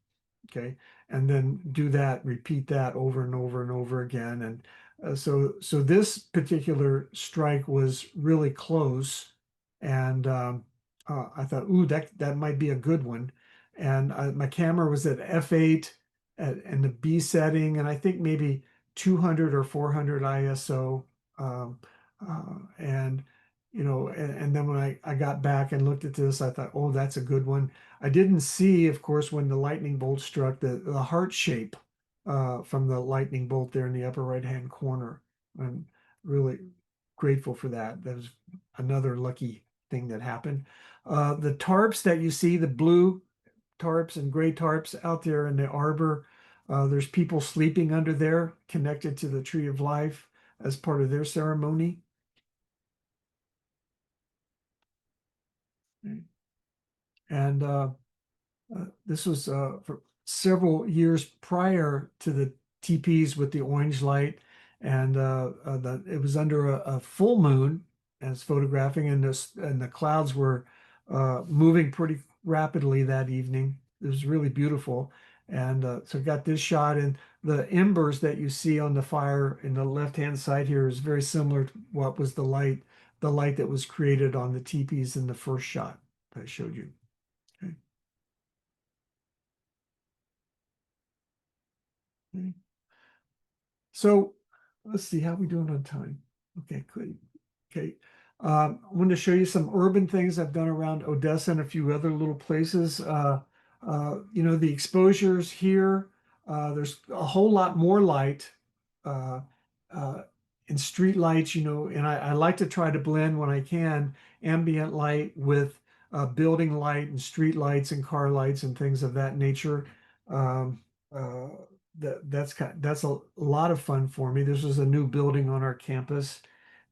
okay, and then do that, repeat that over and over and over again. And so this particular strike was really close, and I thought, ooh, that might be a good one. And my camera was at f8 and the B setting, and I think maybe 200 or 400 ISO. Um, and and then when I got back and looked at this, I thought, oh, that's a good one. I didn't see, of course, when the lightning bolt struck, the heart shape from the lightning bolt there in the upper right hand corner. I'm really grateful for that. That was another lucky thing that happened. The tarps that you see, the blue tarps and gray tarps out there in the arbor, there's people sleeping under there connected to the tree of life as part of their ceremony. And this was for several years prior to the TPs with the orange light, and it was under a full moon as photographing, and the clouds were moving pretty rapidly that evening. It was really beautiful, and so got this shot, and the embers that you see on the fire in the left-hand side here is very similar to what was the light that was created on the teepees in the first shot I showed you. Okay. Okay. So let's see how we doing on time. Okay, good. Okay. I want to show you some urban things I've done around Odessa and a few other little places. The exposures here, there's a whole lot more light uh, uh, in street lights, and I like to try to blend when I can ambient light with building light and street lights and car lights and things of that nature. Um, uh, that's a lot of fun for me. This is a new building on our campus,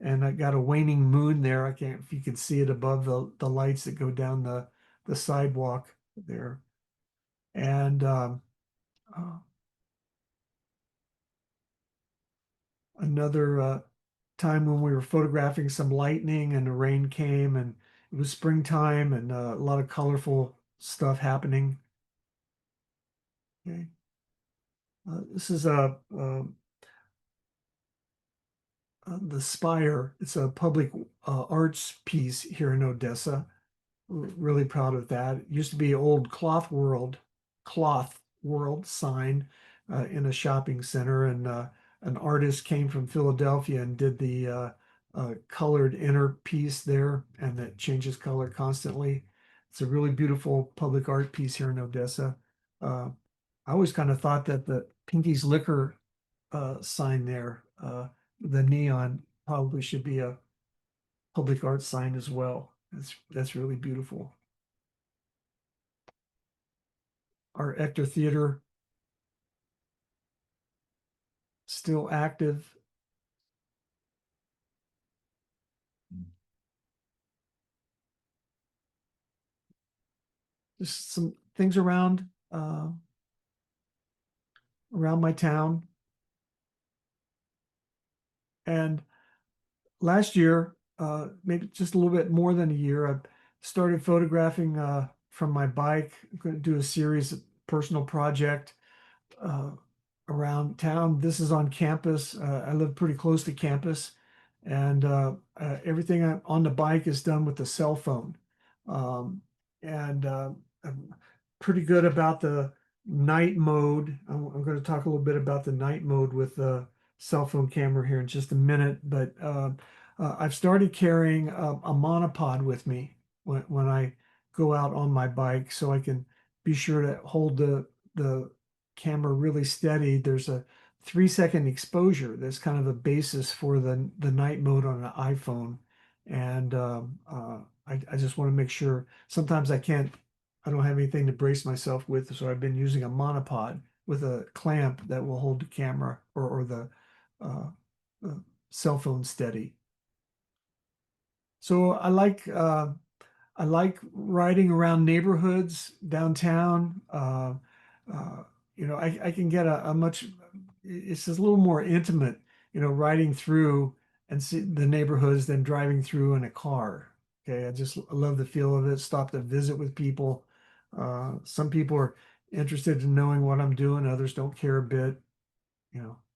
and I got a waning moon there. I can't if you can see it above the lights that go down the sidewalk there. And uh, another time when we were photographing some lightning and the rain came and it was springtime and a lot of colorful stuff happening. Okay. This is the Spire. It's a public arts piece here in Odessa. Really proud of that. It used to be old cloth world sign in a shopping center, and an artist came from Philadelphia and did the colored inner piece there, and it changes color constantly. It's a really beautiful public art piece here in Odessa. Uh, I always kind of thought that the Pinky's Liquor sign there, the neon, probably should be a public art sign as well. That's really beautiful. Our Ector Theater still active. Just some things around my town. And last year, maybe just a little bit more than a year, I started photographing from my bike. I'm going to do a series of personal project uh, around town. This is on campus. I live pretty close to campus, and everything on the bike is done with the cell phone. Um, and I'm pretty good about the night mode. I'm going to talk a little bit about the night mode with the cell phone camera here in just a minute, but I've started carrying a monopod with me when I go out on my bike so I can be sure to hold the camera really steady. There's a 3 second exposure. That's kind of the basis for the night mode on an iPhone. And I just want to make sure sometimes I don't have anything to brace myself with. So I've been using a monopod with a clamp that will hold the camera or the uh, uh, cell phone steady. So I like riding around neighborhoods downtown. Uh, I can get a much, it's just a little more intimate, riding through and see the neighborhoods than driving through in a car. Okay, I love the feel of it. Stop to visit with people. Some people are interested in knowing what I'm doing, others don't care a bit,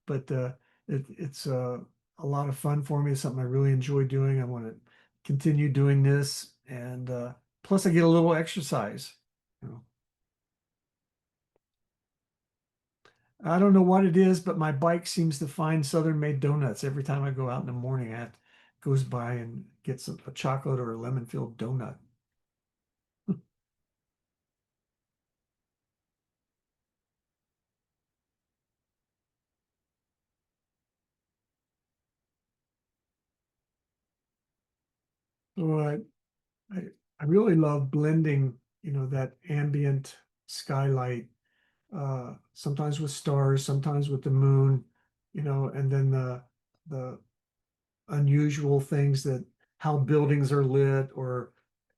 but it's a lot of fun for me. It's something I really enjoy doing. I want to continue doing this, and plus I get a little exercise. You know, I don't know what it is, but my bike seems to find Southern made donuts every time I go out in the morning. Goes by and gets a chocolate or a lemon filled donut. So I I really love blending, that ambient skylight, sometimes with stars, sometimes with the moon, and then the unusual things that how buildings are lit or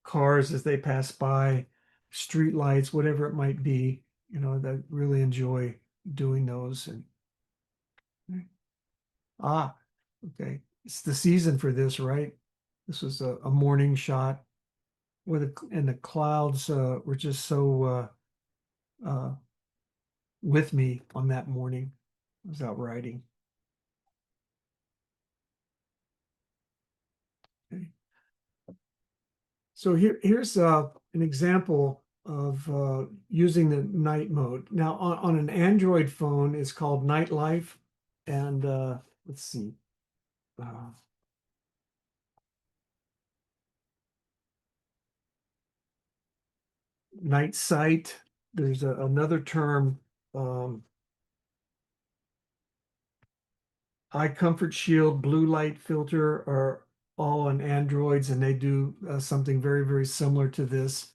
cars as they pass by, street lights, whatever it might be, that really enjoy doing those. And ah, okay, it's the season for this, right? This was a morning shot where the clouds were just so with me on that morning. I was out riding. Okay. So here's an example of using the night mode. Now on an Android phone, it's called Nightlife, and let's see, uh, Night Sight. There's another term, um, Eye Comfort Shield, Blue Light Filter are all on Androids, and they do something very, very similar to this.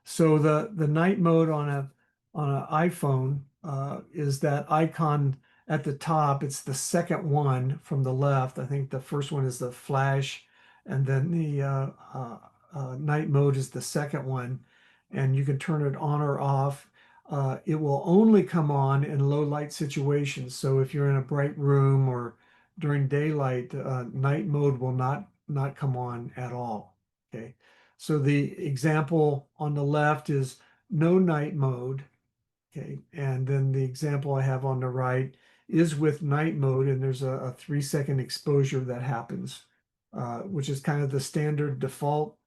So the night mode on an iPhone is that icon at the top. It's the second one from the left. I think the first one is the flash, and then the night mode is the second one, and you can turn it on or off. It will only come on in low light situations. So if you're in a bright room or during daylight, night mode will not come on at all. Okay. So the example on the left is no night mode. Okay. And then the example I have on the right is with night mode, and there's a 3 second exposure that happens, which is kind of the standard default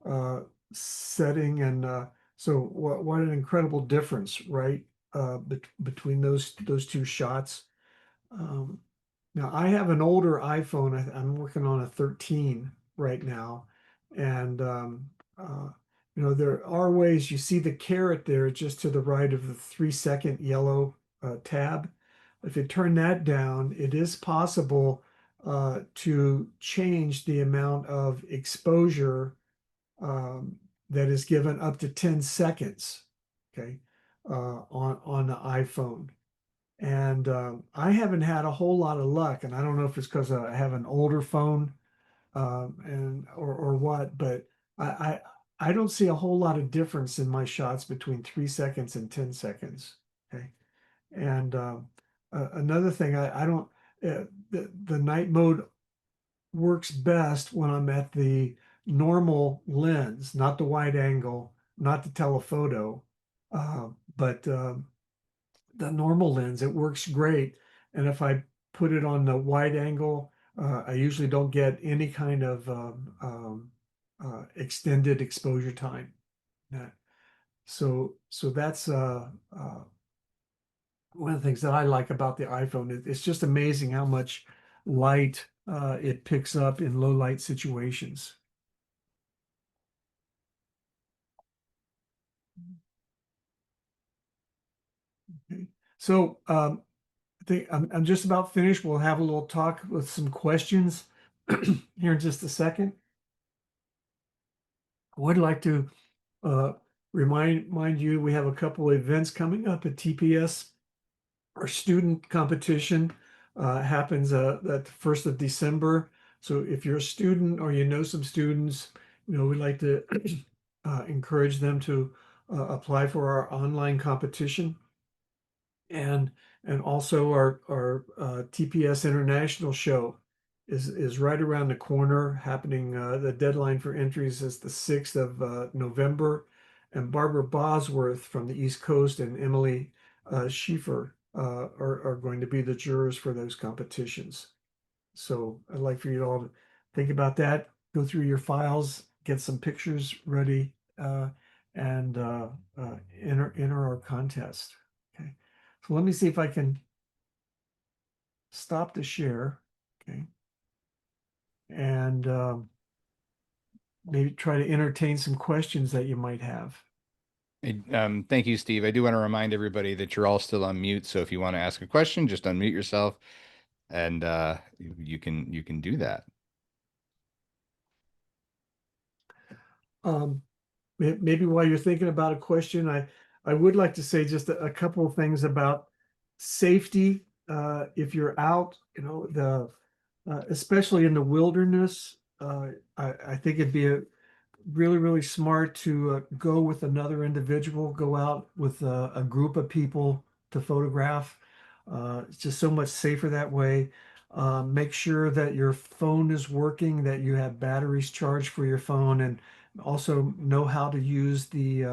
uh, setting. And so what an incredible difference, right? Between those two shots. Um, Now I have an older iPhone. I'm working on a 13 right now, and there are ways you see the caret there just to the right of the 3 second yellow tab. If you turn that down, it is possible to change the amount of exposure that is given up to 10 seconds, okay, on the iPhone. And I haven't had a whole lot of luck, and I don't know if it's because I have an older phone and or what, but I, I I don't see a whole lot of difference in my shots between 3 seconds and 10 seconds. Okay, and another thing, I don't the night mode works best when I'm at the normal lens, not the wide angle, not the telephoto, but the normal lens. It works great. And if I put it on the wide angle, I usually don't get any kind of extended exposure time. Uh, so that's one of the things that I like about the iPhone. It's just amazing how much light it picks up in low light situations. Okay. So I think I'm just about finished. We'll have a little talk with some questions here in just a second. I would like to uh, remind you we have a couple of events coming up at TPS. Our student competition happens at the 1st of December. So if you're a student or you know some students, we'd like to encourage them to apply for our online competition. And also our TPS International Show is right around the corner, happening. The deadline for entries is the 6th of November, and Barbara Bosworth from the East Coast and Emily Schieffer are going to be the jurors for those competitions. So I'd like for you all to think about that, go through your files, get some pictures ready, and enter our contest. Okay. So let me see if I can stop the share. Okay. And maybe try to entertain some questions that you might have. Thank you, Steve. I do want to remind everybody that you're all still on mute. So if you want to ask a question, just unmute yourself and you can do that. Um, Maybe while you're thinking about a question, I would like to say just a couple of things about safety. If you're out, the especially in the wilderness, I think it'd be really, really smart to go with another individual, go out with a group of people to photograph. It's just so much safer that way. Make sure that your phone is working, that you have batteries charged for your phone, and also know how to use the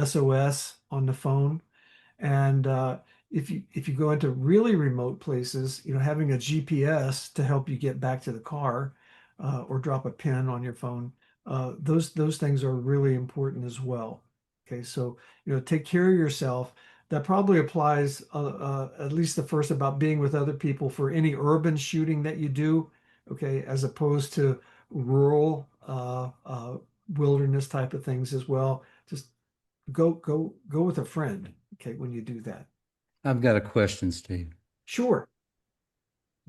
SOS on the phone. And if you go into really remote places, having a GPS to help you get back to the car or drop a pin on your phone, those things are really important as well. Okay, so take care of yourself. That probably applies at least the first about being with other people for any urban shooting that you do. Okay, as opposed to rural wilderness type of things as well. Just go with a friend, okay, when you do that. I've got a question, Steve. Sure.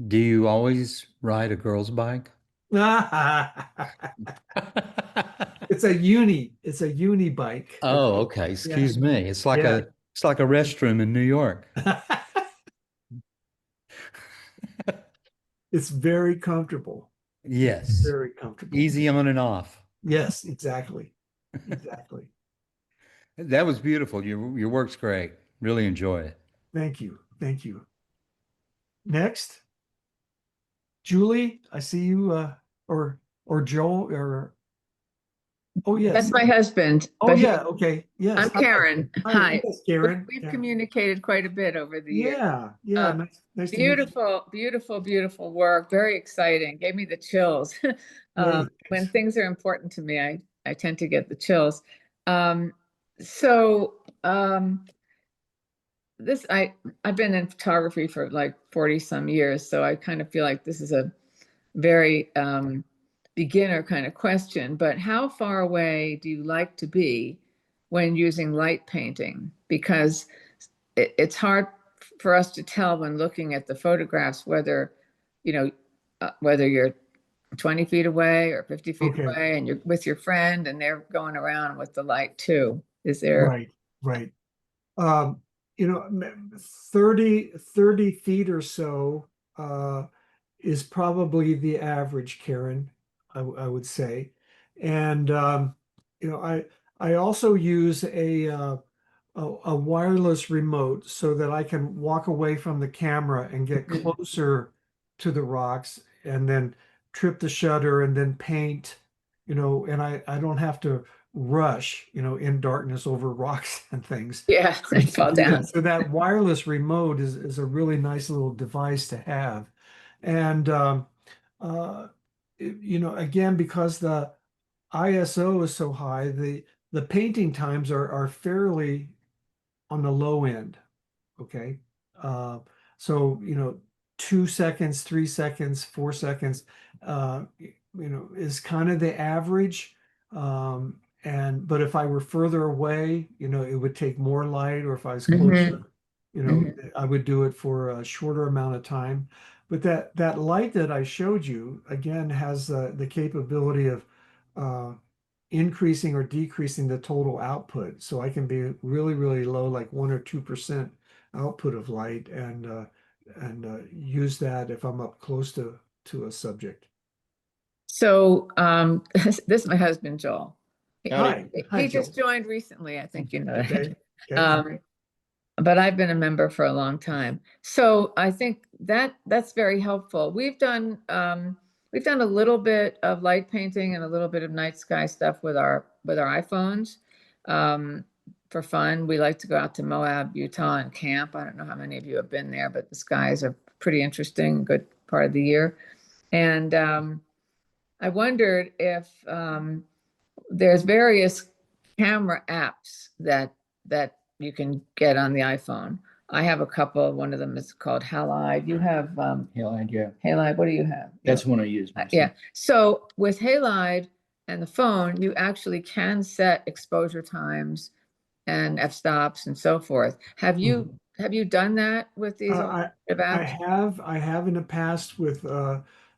Do you always ride a girl's bike? It's a uni bike. Oh, Okay. okay. Yeah. Excuse me. It's like Yeah. a restroom in New York. It's very comfortable. Yes. Very comfortable. Easy on and off. Yes, exactly. Exactly. That was beautiful. Your work's great. Really enjoy it. Thank you. Thank you. Next. Julie, I see you, or Joel, or, oh, That's yes. my husband, Oh, but yeah, okay, yes. I'm Hi, Karen. hi, Hi. yes, Karen. We've Yeah, communicated quite a bit over the years. yeah, Um, nice to meet you. Beautiful, beautiful, beautiful work. Very exciting. Gave me the chills. Great. When things are important to me, I tend to get the chills. Um, so this I've been in photography for like 40 some years, so I kind of feel like this is a very beginner kind of question, but how far away do you like to be when using light painting? Because it's hard for us to tell when looking at the photographs whether, you know, whether you're 20 feet away or 50 feet Okay, away and you're with your friend and they're going around with the light too. Is there? right, right. Um, you know, 30 feet or so, is probably the average, Karen, I would say. And you know, I also use a wireless remote so that I can walk away from the camera and get Mhm. closer to the rocks and then trip the shutter and then paint, you know, and I don't have to rush, you know, in darkness over rocks and things. Yeah, I fall Yeah, down. so that wireless remote is a really nice little device to have. And uh, you know, again, because the ISO is so high, the painting times are fairly on the low end. Okay. Uh, so, you know, 2 seconds, 3 seconds, 4 seconds, you know, is kind of the average. But if I were further away, you know, it would take more light, or if I was Hmm. closer, you know, Hmm. I would do it for a shorter amount of time. But that light that I showed you again has the capability of uh, increasing or decreasing the total output. So I can be really, really low, like 1 or 2% output of light, and use that if I'm up close to a subject. So this is my husband, Joel. He, Hi, he Joe. just joined recently, I think you know that. Okay, okay, Um, but I've been a member for a long time. So I think that's very helpful. We've done a little bit of light painting and a little bit of night sky stuff with our iPhones. Um, for fun. We like to go out to Moab, Utah and camp. I don't know how many of you have been there, but the skies are pretty interesting, good part of the year. And I wondered if there's various camera apps that you can get on the iPhone. I have a couple. One of them is called Halide. You have Halide, yeah. Halide. What do you have? That's the one I use Yeah. myself. So with Halide and the phone, you actually can set exposure times and f-stops and so forth. Mhm. Have you done that with these Uh, alternative apps? I have in the past with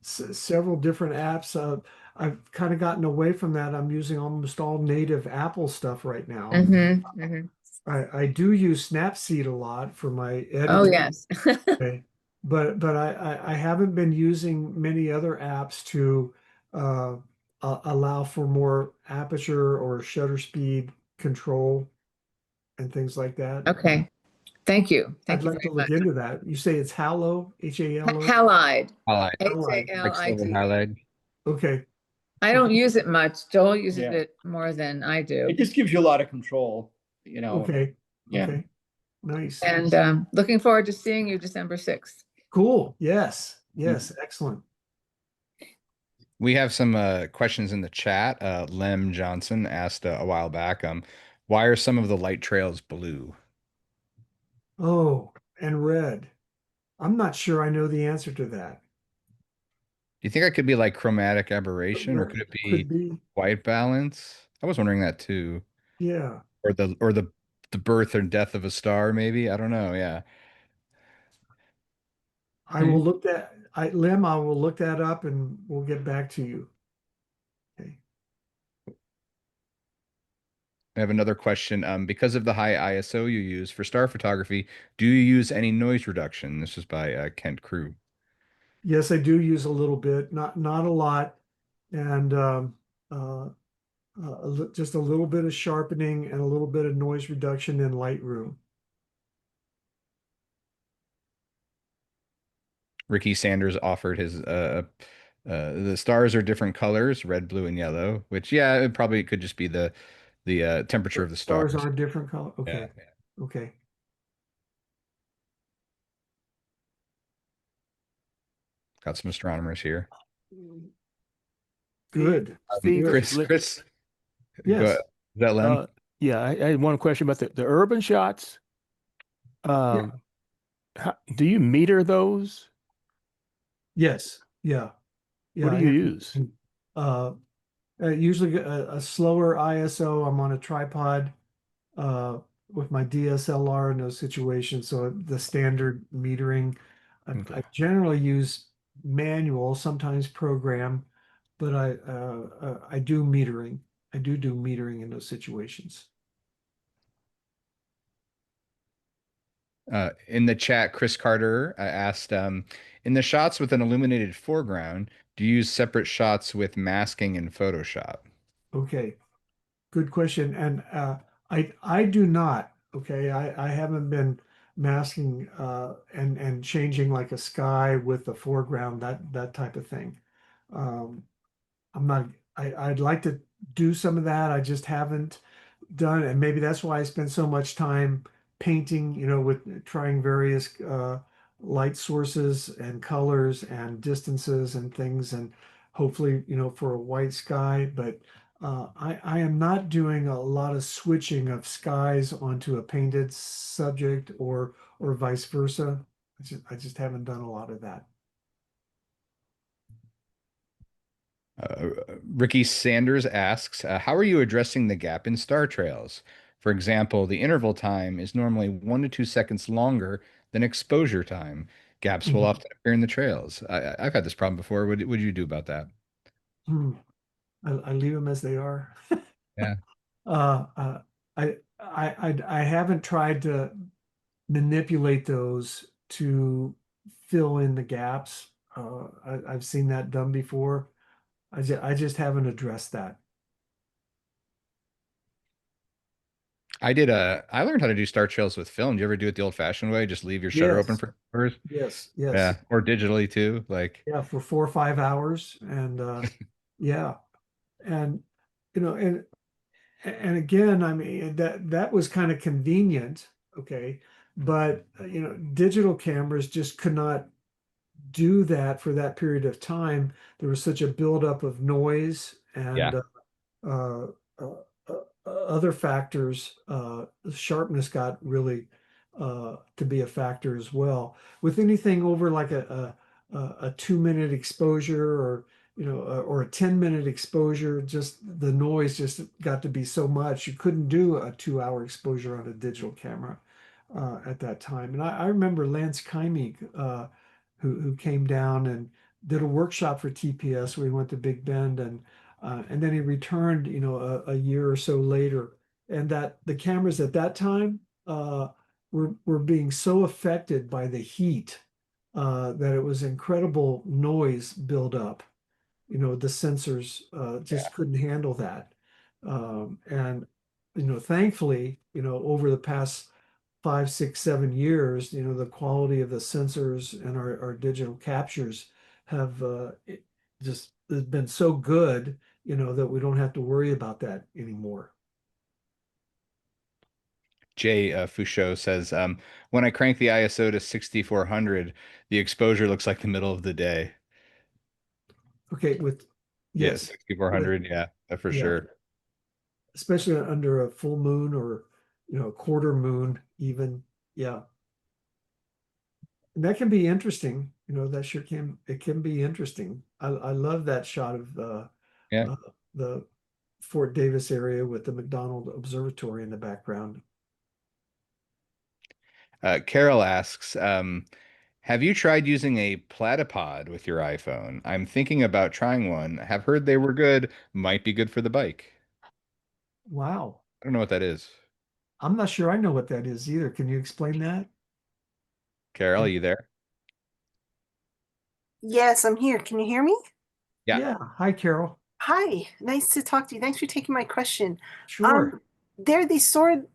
several different apps. I've kind of gotten away from that. I'm using almost all native Apple stuff right now. Mm-hmm. Mm-hmm. I do use Snapseed a lot for my Oh, editing. yes. Okay. But I haven't been using many other apps to uh, allow for more aperture or shutter speed control and things like that. Okay. Thank you. I'd Thank you like to very look much. into that. You say it's Hallow, H-A-L-O? Halide. Highlight, Halide. like silver Halite. highlight. Okay. I Okay. don't use it much. Joel uses Yeah. it more than I do. It just gives you a lot of control, you know. Okay. Yeah. Okay. Nice. And looking forward to seeing you December 6th. Cool. Yes. Yes. Excellent. We have some questions in the chat. Lem Johnson asked a while back, why are some of the light trails blue? Oh, and red. I'm not sure I know the answer to that. Do you think it could be like chromatic aberration, or That could it could be be. white balance? I was wondering that too. Yeah. Or the birth or death of a star, maybe. I don't know. Yeah. I will look that, Lim, I will look that up and we'll get back to you. Okay. I have another question. Because of the high ISO you use for star photography, do you use any noise reduction? This is by Kent Crew. Yes, I do use a little bit, not a lot, and uh, just a little bit of sharpening and a little bit of noise reduction in Lightroom. Ricky Sanders offered his the stars are different colors, red, blue, and yellow, which yeah, it probably could just be the temperature of the Stars stars. are a different color. Yeah, Okay. Okay. got some astronomers here. Good. Steve, Good. Chris, go ahead. Yes. Is that Len? yeah, I had one question about the urban shots. Yeah. Do you meter those? Yes. Yeah. What Yeah. do you use? Uh, usually a slower ISO. I'm on a tripod uh, with my DSLR in those situations. So the standard metering. Okay. I generally use manual, sometimes program, but I do metering. I do metering in those situations. In the chat, Chris Carter asked, in the shots with an illuminated foreground, do you use separate shots with masking in Photoshop? Okay. Good question. And I do not. Okay. I haven't been masking and changing like a sky with the foreground, that type of thing. Um, I'm not I'd like to do some of that. I just haven't done it. And maybe that's why I spend so much time painting, with trying various light sources and colors and distances and things, and hopefully, for a white sky. But I am not doing a lot of switching of skies onto a painted subject or vice versa. I just haven't done a lot of that. Uh, Ricky Sanders asks, how are you addressing the gap in star trails? For example, the interval time is normally 1 to 2 seconds longer than exposure time. Gaps will Mhm. often appear in the trails. I've had this problem before. What do you do about that? Hmm. I leave them as they are. Yeah. Uh, uh, I haven't tried to manipulate those to fill in the gaps. I've seen that done before. I just haven't addressed that. I learned how to do star trails with film. Do you ever do it the old-fashioned way? Just leave your shutter open Yes, for hours? yes, Yeah. yes. Or digitally too. Like, Yeah, for 4 or 5 hours. And yeah. And you know, and again, I mean that was kind of convenient, okay. But digital cameras just could not do that for that period of time. There was such a buildup of noise yeah. and uh, uh, other factors. Sharpness got really to be a factor as well. With anything over like a 2 minute exposure or a 10-minute exposure, just the noise just got to be so much. You couldn't do a 2 hour exposure on a digital camera at that time. And I remember Lance Kymeek, who came down and did a workshop for TPS where he went to Big Bend and then he returned, a year or so later, and that the cameras at that time were being so affected by the heat that it was incredible noise buildup. The sensors just couldn't handle that, and thankfully, over the past 5, 6, 7 years, the quality of the sensors and our digital captures have just has been so good, that we don't have to worry about that anymore. Jay Fouchot says, when I crank the ISO to 6400, the exposure looks like the middle of the day. Okay, Yes, yes, with 6400. Yeah, for yeah, sure. especially under a full moon or a quarter moon even. Yeah, and that can be interesting. That sure can be interesting. I love that shot of Yeah. uh, the Fort Davis area with the McDonald Observatory in the background. Carol asks, have you tried using a platypod with your iPhone? I'm thinking about trying one. Have heard they were good. Might be good for the bike. Wow. I don't know what that is. I'm not sure I know what that is either. Can you explain that? Carol, are And you there? Yes, I'm here. Can you hear me? Yeah. yeah, hi, Carol. Hi, nice to talk to you. Thanks for taking my question. Sure. They're these sort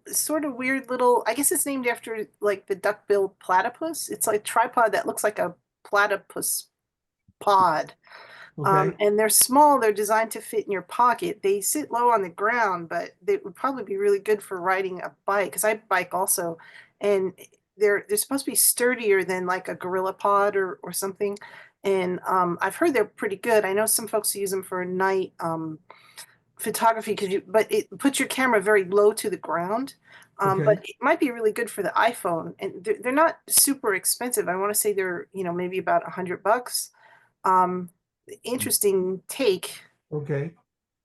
of weird little, I guess it's named after like the duck-billed platypus. It's like a tripod that looks like a platypus pod. Okay. And they're small, they're designed to fit in your pocket. They sit low on the ground, but they would probably be really good for riding a bike, because I bike also. And they're supposed to be sturdier than like a gorilla pod or something. And I've heard they're pretty good. I know some folks use them for night photography, but it puts your camera very low to the ground. Okay. But it might be really good for the iPhone, and they're not super expensive. I want to say they're, maybe about $100. Interesting take. Okay.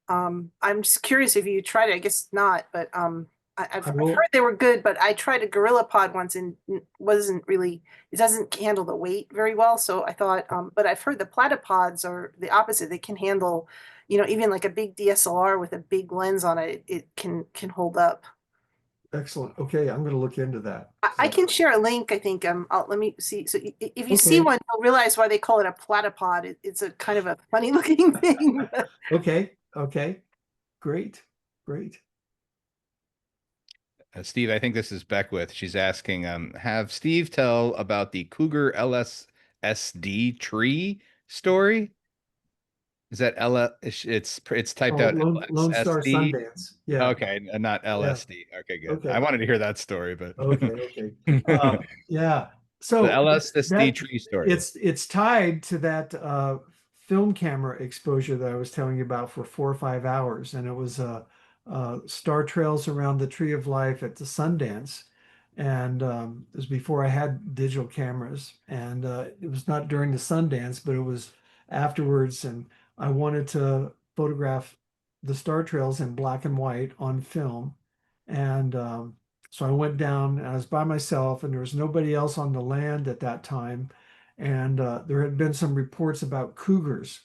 I'm just curious if you tried it. I guess not, but I've will- heard they were good. But I tried a Gorilla Pod once and wasn't really. It doesn't handle the weight very well. So I thought, but I've heard the platypods are the opposite. They can handle, even like a big DSLR with a big lens on it. It can hold up. Excellent. Okay, I'm going to look into that. I can share a link. I think. Let me see. So if you see Okay. one, you'll realize why they call it a platypod. It's a kind of a funny looking thing. Okay. Okay. Great. Great. Steve, I think this is Beckwith. She's asking, have Steve tell about the Cougar LSSD tree story? Is that it's typed out Lone Star LSSD? Sundance. Yeah. Okay, not LSD. Okay, good. Okay. I wanted to hear that story, but Okay. Okay. the Yeah. So LSSD tree story. it's tied to that film camera exposure that I was telling you about for 4 or 5 hours, and it was star trails around the Tree of Life at the Sundance, and it was before I had digital cameras, and it was not during the Sundance, but it was afterwards, and I wanted to photograph the star trails in black and white on film, and so I went down and I was by myself, and there was nobody else on the land at that time. And there had been some reports about cougars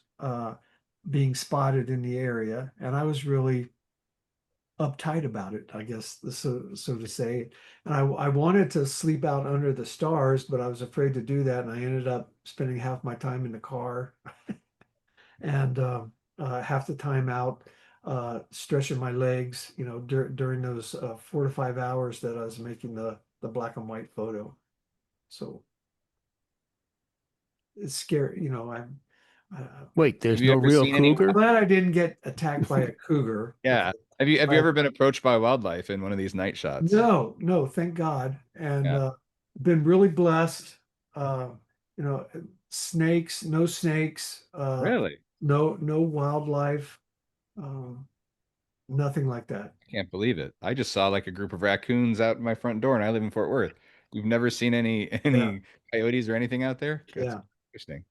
being spotted in the area. And I was really uptight about it, I guess, so to say. And I wanted to sleep out under the stars, but I was afraid to do that. And I ended up spending half my time in the car and half the time out stretching my legs, during those 4 to 5 hours that I was making the black and white photo. So it's scary, I'm Wait, there's you no ever real seen any- cougar? glad I didn't get attacked by a cougar. Yeah. Have you ever been approached by wildlife in one of these night shots? No, thank God. And Yeah. been really blessed. Snakes, no snakes, Really? no wildlife, um, nothing like that. Can't believe it. I just saw like a group of raccoons out my front door, and I live in Fort Worth. You've never seen any coyotes or anything out there? That's Yeah. interesting.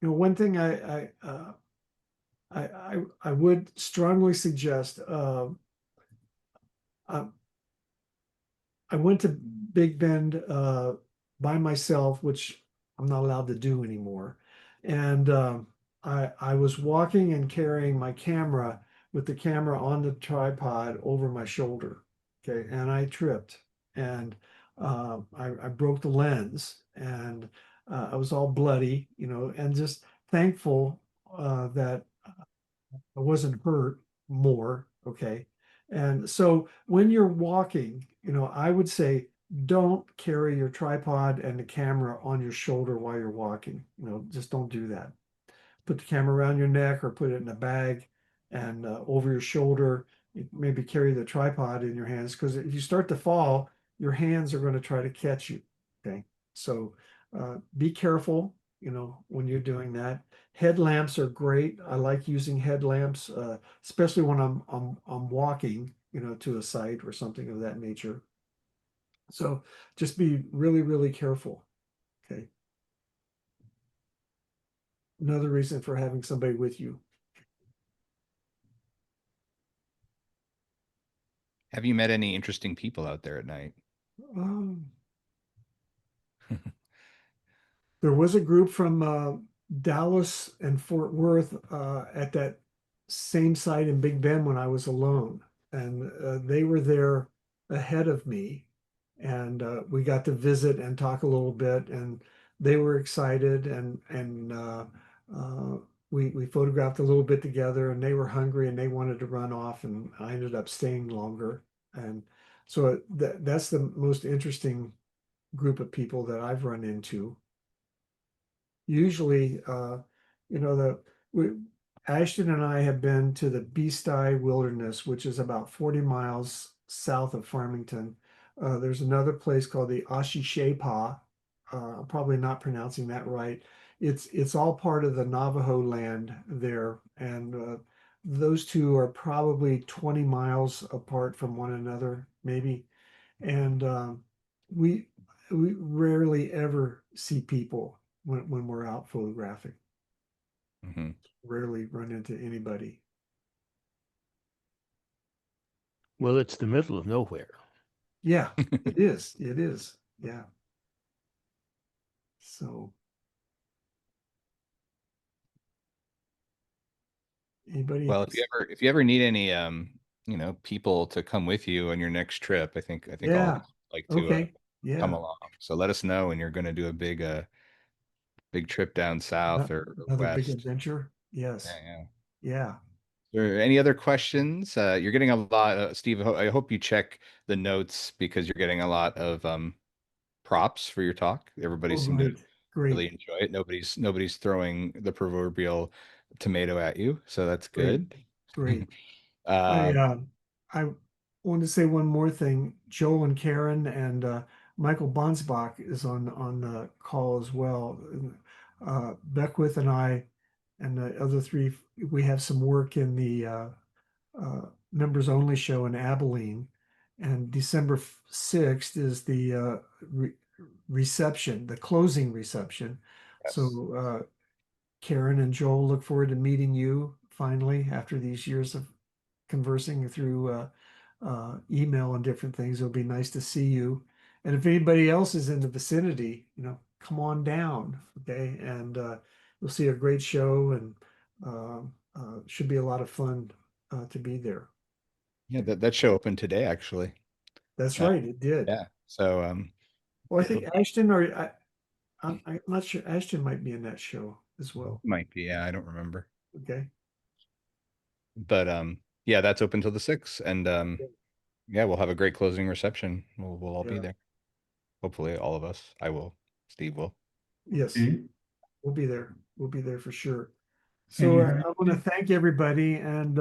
One thing I would strongly suggest. I went to Big Bend by myself, which I'm not allowed to do anymore, and I was walking and carrying my camera with the camera on the tripod over my shoulder. Okay, and I tripped, and I broke the lens, and I was all bloody, and just thankful that I wasn't hurt more. Okay. And so when you're walking, I would say don't carry your tripod and the camera on your shoulder while you're walking. Just don't do that. Put the camera around your neck or put it in a bag and over your shoulder. Maybe carry the tripod in your hands, because if you start to fall, your hands are going to try to catch you. Okay. So be careful, when you're doing that. Headlamps are great. I like using headlamps, especially when I'm walking, to a site or something of that nature. So just be really, really careful. Okay. Another reason for having somebody with you. Have you met any interesting people out there at night? Um, There was a group from Dallas and Fort Worth at that same site in Big Bend when I was alone, and they were there ahead of me, and we got to visit and talk a little bit, and they were excited, and we photographed a little bit together, and they were hungry and they wanted to run off, and I ended up staying longer, and so that's the most interesting group of people that I've run into. usually, you know, Ashton and I have been to the Beesti Wilderness, which is about 40 miles south of Farmington. There's another place called the Ashishepa. I'm probably not pronouncing that right. It's all part of the Navajo land there, and those two are probably 20 miles apart from one another, maybe. And we we rarely ever see people when we're out photographing. Mhm. Rarely run into anybody. Well, it's the middle of nowhere. Yeah, it is. It is. Yeah. So anybody? Well, if you ever need any people to come with you on your next trip, I think all of Yeah. us would like to Okay. come Yeah. along. So let us know when you're going to do a big trip down south or Another big west. adventure. Yes. Yeah, yeah. Yeah. Are there any other questions? You're getting a lot, Steve. I hope you check the notes because you're getting a lot of props for your talk. Everybody Oh, seemed to great. Great. really enjoy it. Nobody's throwing the proverbial tomato at you, so that's Great. good. Great. I Um, I wanted to say one more thing. Joel and Karen and Michael Bonsbach is on the call as well. And, Beckwith and I and the other three, we have some work in the uh, members only show in Abilene, and December 6th is the reception, the closing reception. yes. So Karen and Joel look forward to meeting you finally after these years of conversing through email and different things. It'll be nice to see you. And if anybody else is in the vicinity, come on down, okay? And you'll see a great show, and should be a lot of fun to be there. Yeah, that show opened today, actually. That's Uh, right, it did. yeah. So Well, I it'll think Ashton, I'm not sure. Ashton might be in that show as well. might be. Yeah, I don't remember. Okay. But yeah, that's open till the 6th, and yeah, we'll have a great closing reception. We'll all be Yeah. there. Hopefully, all of us. I will. Steve will. Yes, Okay. we'll be there. We'll be there for sure. Can So you I hear want to me? thank everybody, and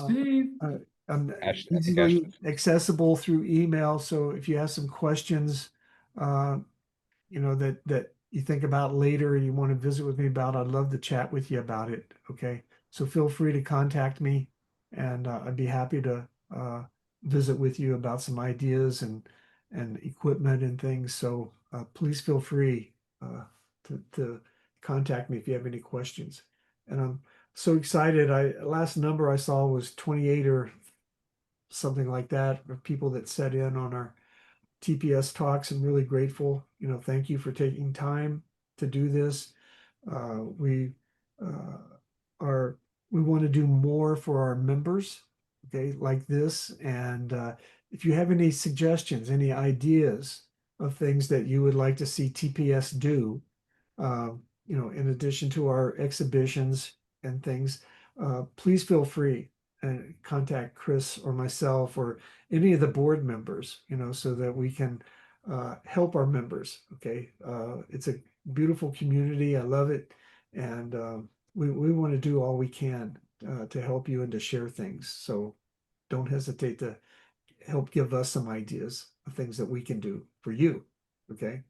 Steve? I'm I think Ashton. easily accessible through email. So if you have some questions, uh, that you think about later, you want to visit with me about, I'd love to chat with you about it. Okay, so feel free to contact me, and I'd be happy to visit with you about some ideas and equipment and things. So please feel free to contact me if you have any questions. And I'm so excited. Last number I saw was 28 or something like that of people that set in on our TPS Talks. I'm really grateful. Thank you for taking time to do this. We uh, are we want to do more for our members, okay, like this. And if you have any suggestions, any ideas of things that you would like to see TPS do, in addition to our exhibitions and things, please feel free and contact Chris or myself or any of the board members, so that we can help our members. Okay. It's a beautiful community. I love it. And we want to do all we can to help you and to share things. So don't hesitate to help give us some ideas of things that we can do for you. Okay.